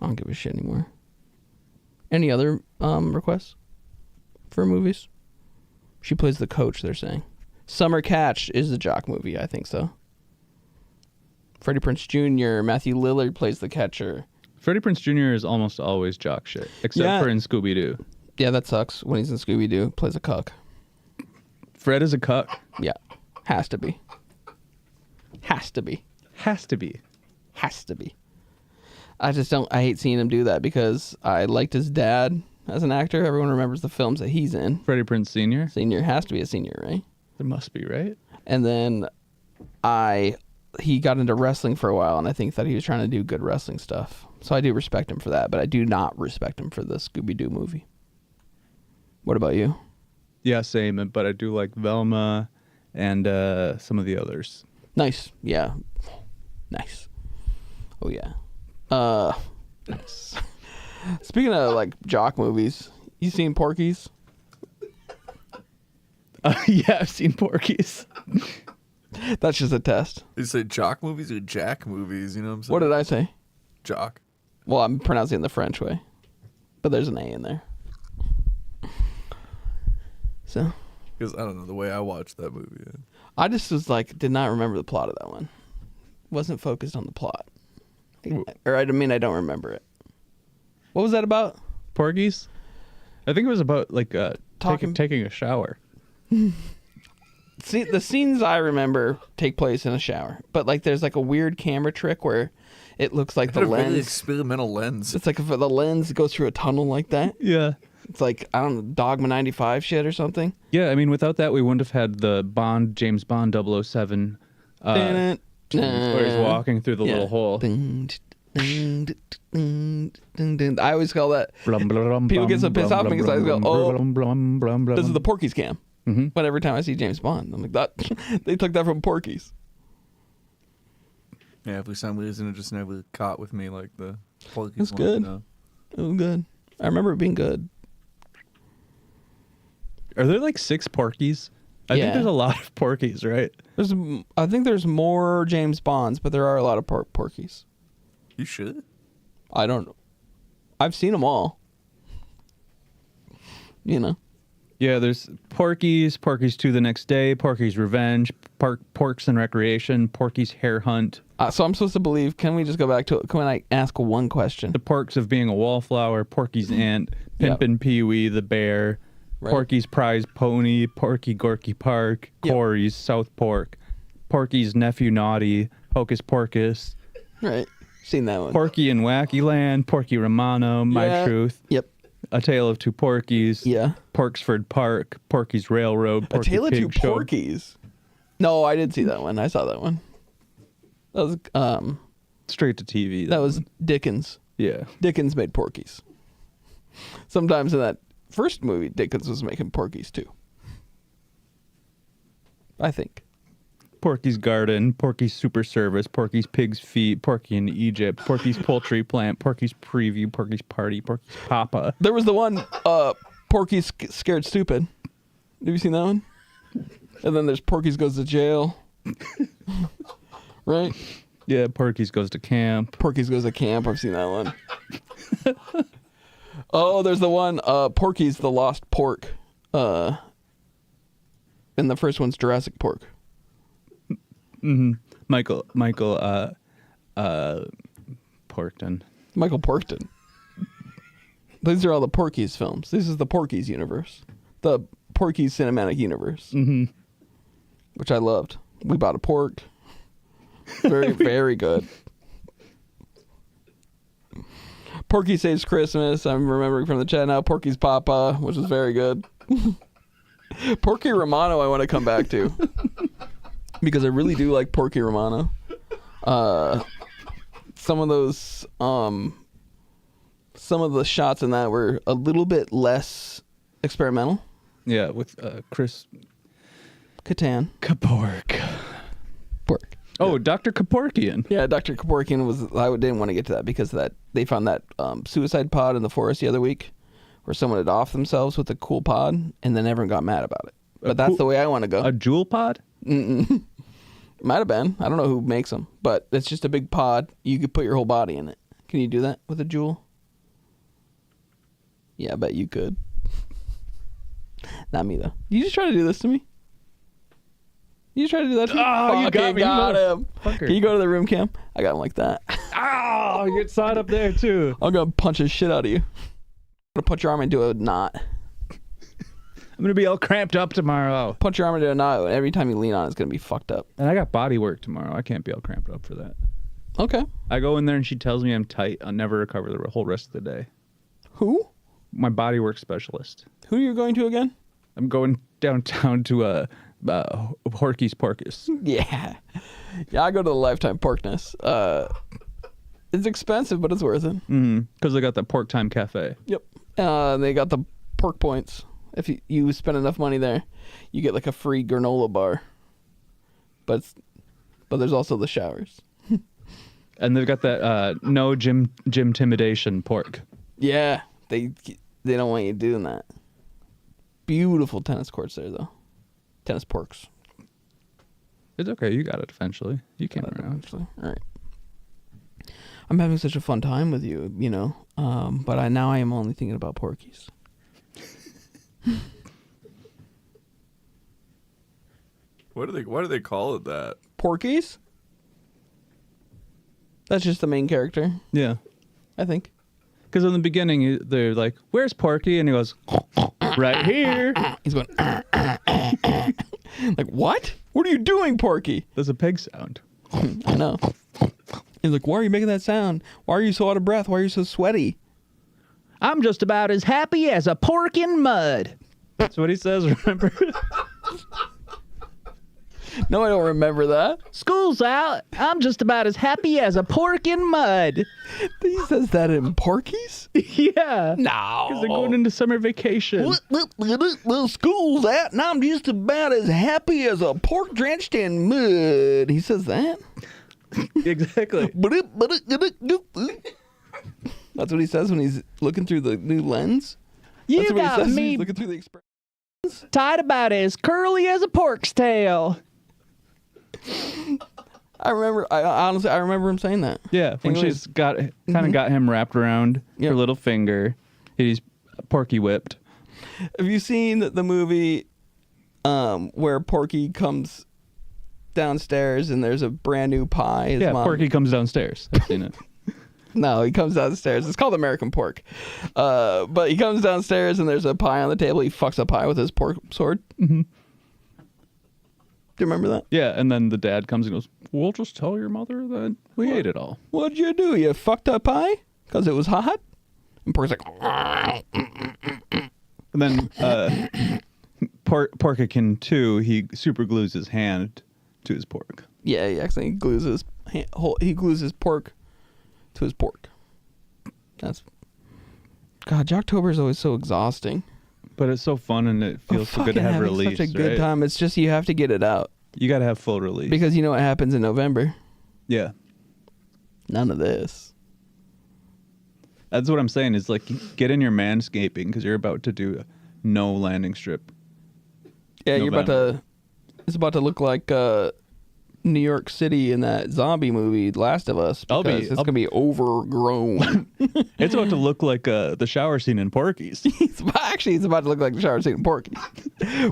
I don't give a shit anymore. Any other requests for movies? She plays the coach, they're saying. Summer Catch is the jock movie, I think so. Freddie Prinze Jr. Matthew Lillard plays the catcher. Freddie Prinze Jr. is almost always jock shit, except for in Scooby-Doo. Yeah, that sucks. When he's in Scooby-Doo, plays a cuck. Fred is a cuck? Yeah. Has to be. Has to be. Has to be. Has to be. I hate seeing him do that because I liked his dad as an actor. Everyone remembers the films that he's in. Freddie Prinze Sr.? Senior has to be a senior, right? There must be, right? And then he got into wrestling for a while, and I think that he was trying to do good wrestling stuff. So I do respect him for that, but I do not respect him for the Scooby-Doo movie. What about you? Yeah, same, but I do like Velma and some of the others. Nice. Yeah. Nice. Oh, yeah. Nice. Speaking of, like, jock movies, you seen Porky's? Yeah, I've seen Porky's. That's just a test. You say jock movies or jack movies, you know what I'm saying? What did I say? Jock. Well, I'm pronouncing it the French way, but there's an A in there. So. Because I don't know the way I watched that movie. Yeah. I just was like, did not remember the plot of that one. Wasn't focused on the plot. Or I don't remember it. What was that about? Porky's? I think it was about like taking a shower. See, the scenes I remember take place in a shower, but like there's like a weird camera trick where it looks like the lens. Really experimental lens. It's like if the lens goes through a tunnel like that. Yeah. It's like, I don't know, Dogma 95 shit or something. Yeah, I mean, without that, we wouldn't have had the James Bond 007, where he's walking through the little hole. I always call that. People get so pissed off because I always go, oh, this is the Porky's cam. Mm-hmm. But every time I see James Bond, I'm like, that they took that from Porky's. Yeah, for some reason it just never caught with me like the Porky's. It's good. It was good. I remember it being good. Are there like 6 Porkies? I think there's a lot of Porkies, right? I think there's more James Bonds, but there are a lot of Porkies. You should. I don't know. I've seen them all. You know. Yeah, there's Porky's, Porky's 2 the Next Day, Porky's Revenge, Porks and Recreation, Porky's Hare Hunt. So I'm supposed to believe, can we just go back to it? Can I ask one question? The Porks of Being a Wallflower, Porky's Aunt, Pimpin' Pee-wee the Bear, right. Porky's Prize Pony, Porky Gorky Park, Corey's South Pork, Porky's Nephew Naughty, Hocus Porcus. Right, seen that one. Porky and Wacky Land, Porky Romano, My Truth. Yep. A Tale of Two Porkies. Yeah. Porksford Park, Porky's Railroad, Porky A Tale of Pig Two Show. Porkies. No, I did see that one. I saw that one. That was straight to TV. That was Dickens. Yeah. Dickens made Porkies. Sometimes in that first movie, Dickens was making Porkies too. I think. Porky's Garden, Porky's Super Service, Porky's Pig's Feet, Porky in Egypt, Porky's Poultry Plant, Porky's Preview, Porky's Party, Porky's Papa. There was the one, Porky's Scared Stupid. Have you seen that one? And then there's Porky's Goes to Jail. Right? Yeah, Porky's Goes to Camp. Porky's Goes to Camp. I've seen that one. Oh, there's the one, Porky's the Lost Pork. And the first one's Jurassic Pork. Mm-hmm. Michael Porkton. Michael Porkton. These are all the Porky's films. This is the Porky's universe. The Porky's cinematic universe. Mm-hmm. Which I loved. We bought a pork. Very, very good. Porky Saves Christmas. I'm remembering from the chat now. Porky's Papa, which is very good. Porky Romano I want to come back to. Because I really do like Porky Romano. Some of those, some of the shots in that were a little bit less experimental. Yeah, with Chris Kattan. Kapork. Pork. Oh, yeah. Dr. Kaporkian. Yeah, Dr. Kaporkian was. I didn't want to get to that because that they found that suicide pod in the forest the other week, where someone had offed themselves with a cool pod, and then everyone got mad about it. But that's the way I want to go. A jewel pod? Mm-mm. Might have been. I don't know who makes them, but it's just a big pod. You could put your whole body in it. Can you do that with a jewel? Yeah, I bet you could. Not me though. You just try to do this to me? You try to do that too? Oh, you got me. Got him. Fucker. Can you go to the room cam? I got him like that. Oh, you get sawed up there too. I'm gonna punch the shit out of you. I'm gonna put your arm into a knot. I'm gonna be all cramped up tomorrow. Punch your arm into a knot. Every time you lean on it, it's gonna be fucked up. And I got body work tomorrow. I can't be all cramped up for that. Okay. I go in there and she tells me I'm tight. I'll never recover the whole rest of the day. Who? My body work specialist. Who are you going to again? I'm going downtown to Horky's Porkus. Yeah. Yeah, I go to the Lifetime Porkness. It's expensive, but it's worth it. Because they got the Pork Time Cafe. Yep. They got the pork points. If you spend enough money there, you get like a free granola bar. But there's also the showers. And they've got that no gym intimidation pork. Yeah, they don't want you doing that. Beautiful tennis courts there though. Tennis porks. It's okay. You got it eventually. You came around. Eventually. All right. I'm having such a fun time with you, you know. But I am only thinking about porkies. Why do they call it that? Porkies? That's just the main character. Yeah. I think. Because in the beginning, they're like, "Where's Porky?" And he goes, "Right here." He's going, like, what? What are you doing, Porky? There's a pig sound. I know. He's like, why are you making that sound? Why are you so out of breath? Why are you so sweaty? I'm just about as happy as a pork in mud. That's what he says, remember? No, I don't remember that. School's out. I'm just about as happy as a pork in mud. He says that in Porkies? Yeah. No. Because they're going into summer vacation. Well, school's out, and I'm just about as happy as a pork drenched in mud. He says that? Exactly. That's what he says when he's looking through the new lens. You That's what he got says when me he's looking through the express. tied about as curly as a pork's tail. I honestly remember him saying that. Yeah, when Anyways. she's kind of got him wrapped around her little finger. He's Porky whipped. Have you seen the movie where Porky comes downstairs and there's a brand new pie? His mom... Porky comes downstairs. I've seen it. No, he comes downstairs. It's called American Pork. But he comes downstairs and there's a pie on the table. He fucks a pie with his pork sword. Mm-hmm. Do you remember that? Yeah, and then the dad comes and goes, "We'll just tell your mother that we ate it all." What'd you do? You fucked up pie? Because it was hot? And Pork's like... And then Porkikin 2, he super glues his hand to his pork. Yeah, he actually glues his pork to his pork. God, Jocktober is always so exhausting. But it's so fun and it feels so good to have release. Such a good time. It's just you have to get it out. You got to have full release. Because you know what happens in November? Yeah. None of this. That's what I'm saying is like get in your manscaping because you're about to do no landing strip. Yeah, it's about to look like New York City in that zombie movie, Last of Us. It's going to be overgrown. It's about to look like the shower scene in Porky's. Actually, it's about to look like the shower scene in Porky's,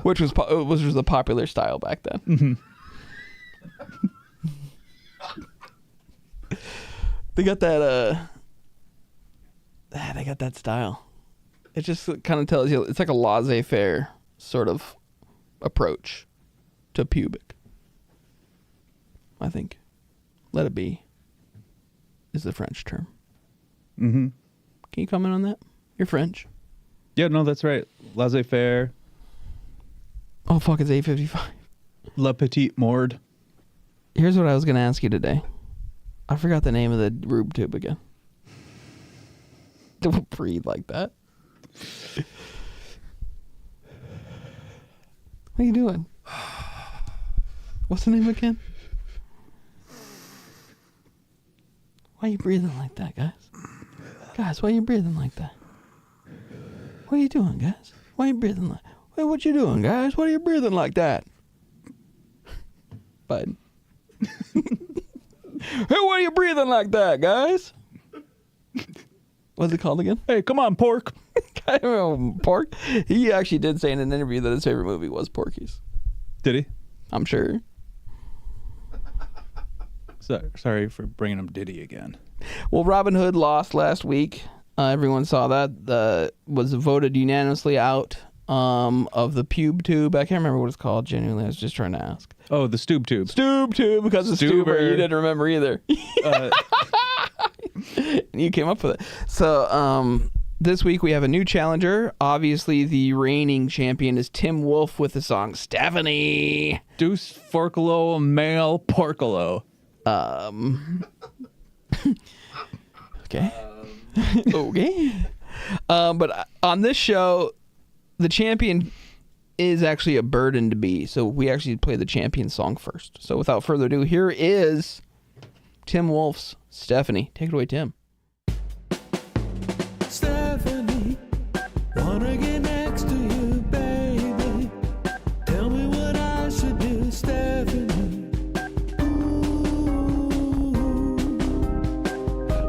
which was the popular style back then. Mm-hmm. They got that. They got that style. It just kind of tells you it's like a laissez-faire sort of approach to pubic. I think. Let it be is the French term. Mm-hmm. Can you comment on that? You're French. Yeah, no, that's right. Laissez-faire. Oh, fuck, it's 8:55. La Petite Morde. Here's what I was going to ask you today. I forgot the name of the rube tube again. Don't breathe like that. What are you doing? What's the name again? Why are you breathing like that, guys? Guys, why are you breathing like that? What are you doing, guys? Why are you breathing like... Wait, what you doing, guys? Why are you breathing like that? Biden. Hey, why are you breathing like that, guys? What's it called again? Hey, come on, Pork. Pork? He actually did say in an interview that his favorite movie was Porky's. Did he? I'm sure. Sorry for bringing up Diddy again. Well, Robin Hood lost last week. Everyone saw that. Was voted unanimously out of the pube tube. I can't remember what it's called. Genuinely, I was just trying to ask. Oh, the Stoob Tube. Stoob tube, because of Stuber. You didn't remember either. You came up with it. So this week we have a new challenger. Obviously, the reigning champion is Tim Wolf with the song Stephanie. Deuce Forkalo, male Porkalo. Okay. Okay. But on this show, the champion is actually a burden to be. So we actually play the champion song first. So without further ado, here is Tim Wolf's Stephanie. Take it away, Tim. Stephanie, wanna get next to you, baby. Tell me what I should do, Stephanie. Ooh,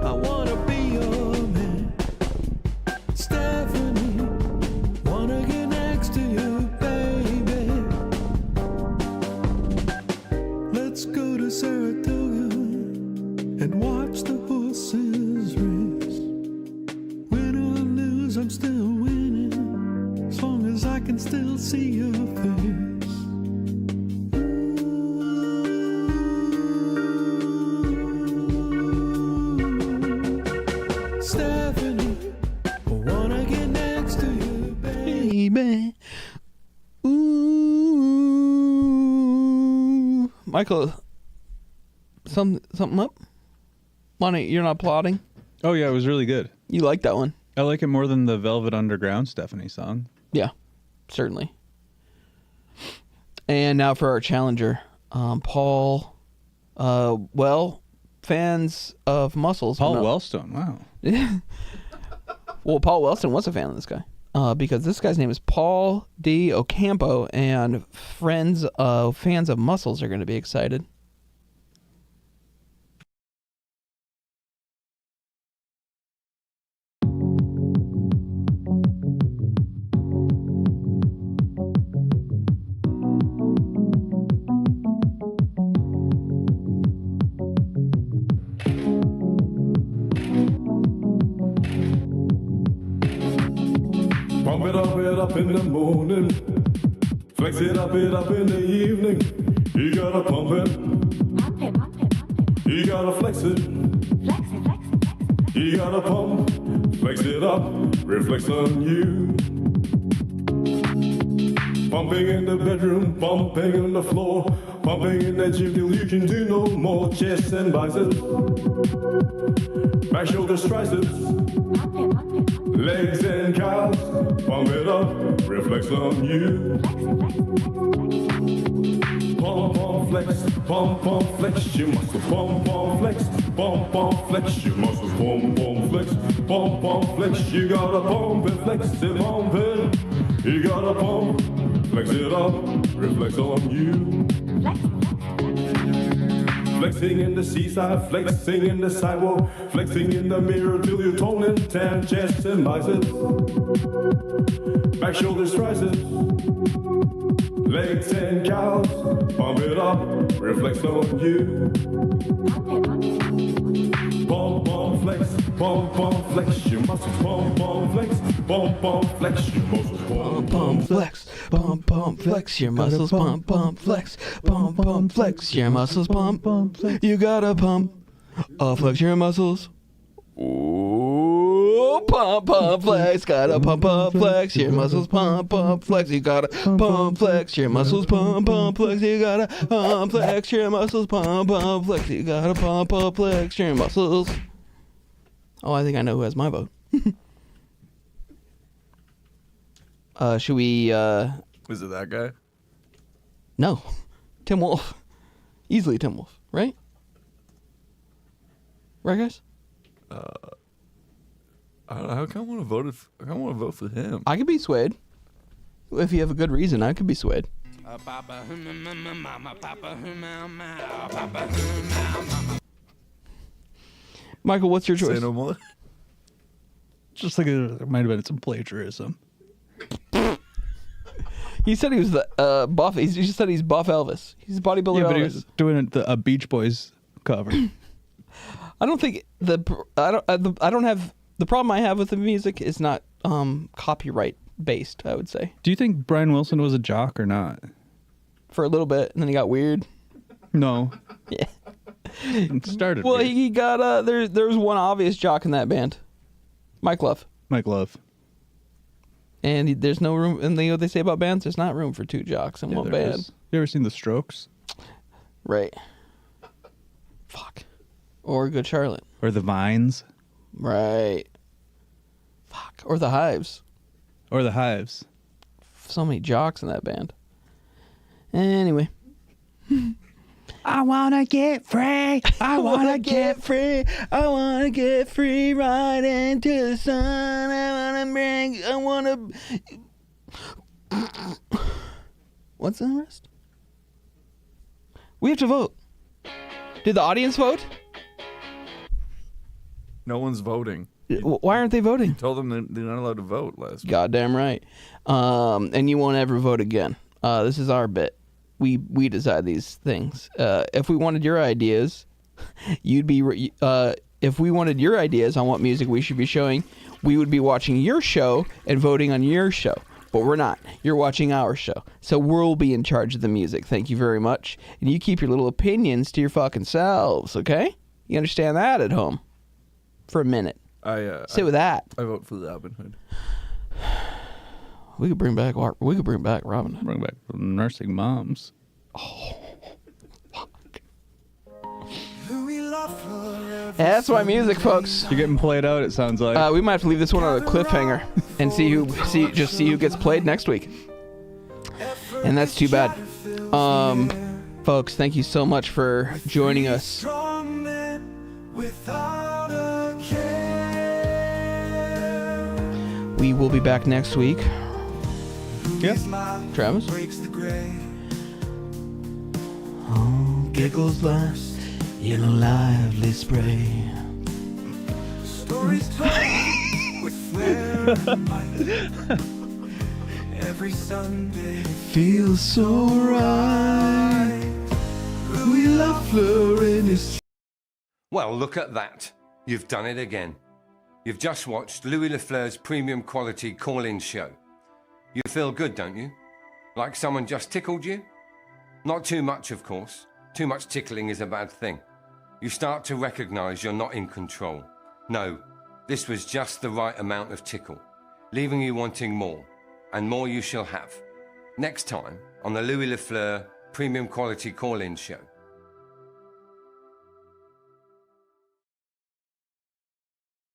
I wanna be your man. Stephanie, wanna get next to you, baby. Let's go to Saratoga and watch the horses race. Win or lose, I'm still winning, as long as I can still see your face. Stephanie, I wanna get next to you, baby. Ooh. Michael, something up? You're not plotting? Oh, yeah, it was really good. You like that one? I like it more than the Velvet Underground Stephanie song. Yeah, certainly. And now for our challenger, Paul. Fans of Muscles. Paul Wellstone, wow. Well, Paul Wellstone was a fan of this guy. Because this guy's name is Paul D. Ocampo, and fans of Muscles are going to be excited. Pump it up in the morning. Flex it up in the evening. You gotta pump it. You gotta flex it. You gotta pump, flex it up, reflex on you. Pumping in the bedroom, pumping on the floor, pumping in the gym till you can do no more. Chest and biceps, back shoulders, triceps, legs and calves. Pump it up, reflex on you. Pump, flex, pump, flex your muscles. Pump, flex, pump, flex your muscles. Pump, flex, pump, flex. You gotta pump and flex it, pump it. You gotta pump, flex it up, reflex on you. Flexing in the seaside, flexing in the sidewalk, flexing in the mirror till you're tone and tan, chest and biceps, back shoulders, triceps, legs and calves. Pump it up, reflex on you. Pump, flex, pump, flex your muscles. Pump, flex, pump, flex your muscles. Pump, flex, pump, flex your muscles. Pump, flex, pump, flex your muscles. Pump, you gotta pump, flex your muscles. Ooh, pump, flex, gotta pump, flex your muscles. Pump, flex, you gotta pump, flex your muscles. Pump, flex, you gotta pump, flex your muscles. Pump, flex, you gotta pump, flex your muscles. Oh, I think I know who has my vote. Should we, Is it that guy? No. Tim Wolf. Easily Tim Wolf, right? Right, guys? I don't know. How come I want to vote for him? I could be swayed. If you have a good reason, I could be swayed. Michael, what's your choice? Say no more. Just like there might have been some plagiarism. He said he was the buff. He just said he's buff Elvis. He's bodybuilder Yeah, but Elvis. he was doing a Beach Boys cover. I don't think the problem I have with the music is not copyright based, I would say. Do you think Brian Wilson was a jock or not? For a little bit, and then he got weird. No. Yeah. It started Well, weird. he got there was one obvious jock in that band. Mike Love. And there's no room, and you know what they say about bands? There's not room for two jocks in one band. Is. You ever seen The Strokes? Right. Fuck. Or Good Charlotte. Or The Vines? Right. Fuck. Or The Hives. So many jocks in that band. Anyway. I wanna get free. I wanna get free. I wanna get free right into the sun. I wanna. What's the rest? We have to vote. Did the audience vote? No one's voting. Why aren't they voting? You told them they're not allowed to vote last week. Goddamn right. And you won't ever vote again. This is our bit. We decide these things. If we wanted your ideas, if we wanted your ideas on what music we should be showing, we would be watching your show and voting on your show. But we're not. You're watching our show. So we'll be in charge of the music. Thank you very much. And you keep your little opinions to your fucking selves, okay? You understand that at home? For a minute. Sit with that. I vote for Robin Hood. We could bring back Robin Hood. Bring back nursing moms. Oh, fuck. That's my music, folks. You're getting played out, it sounds like. We might have to leave this one on a cliffhanger and see who gets played next week. And that's too bad. Folks, thank you so much for joining us. We will be back next week. Yeah. Travis? Oh, giggles last in a lively spray. Stories told with flair and might. Every Sunday feels so right. Louie LaFleur in his. Well, look at that. You've done it again. You've just watched Louie LaFleur's premium quality call-in show. You feel good, don't you? Like someone just tickled you? Not too much, of course. Too much tickling is a bad thing. You start to recognize you're not in control. No, this was just the right amount of tickle, leaving you wanting more, and more you shall have. Next time on the Louie LaFleur premium quality call-in show.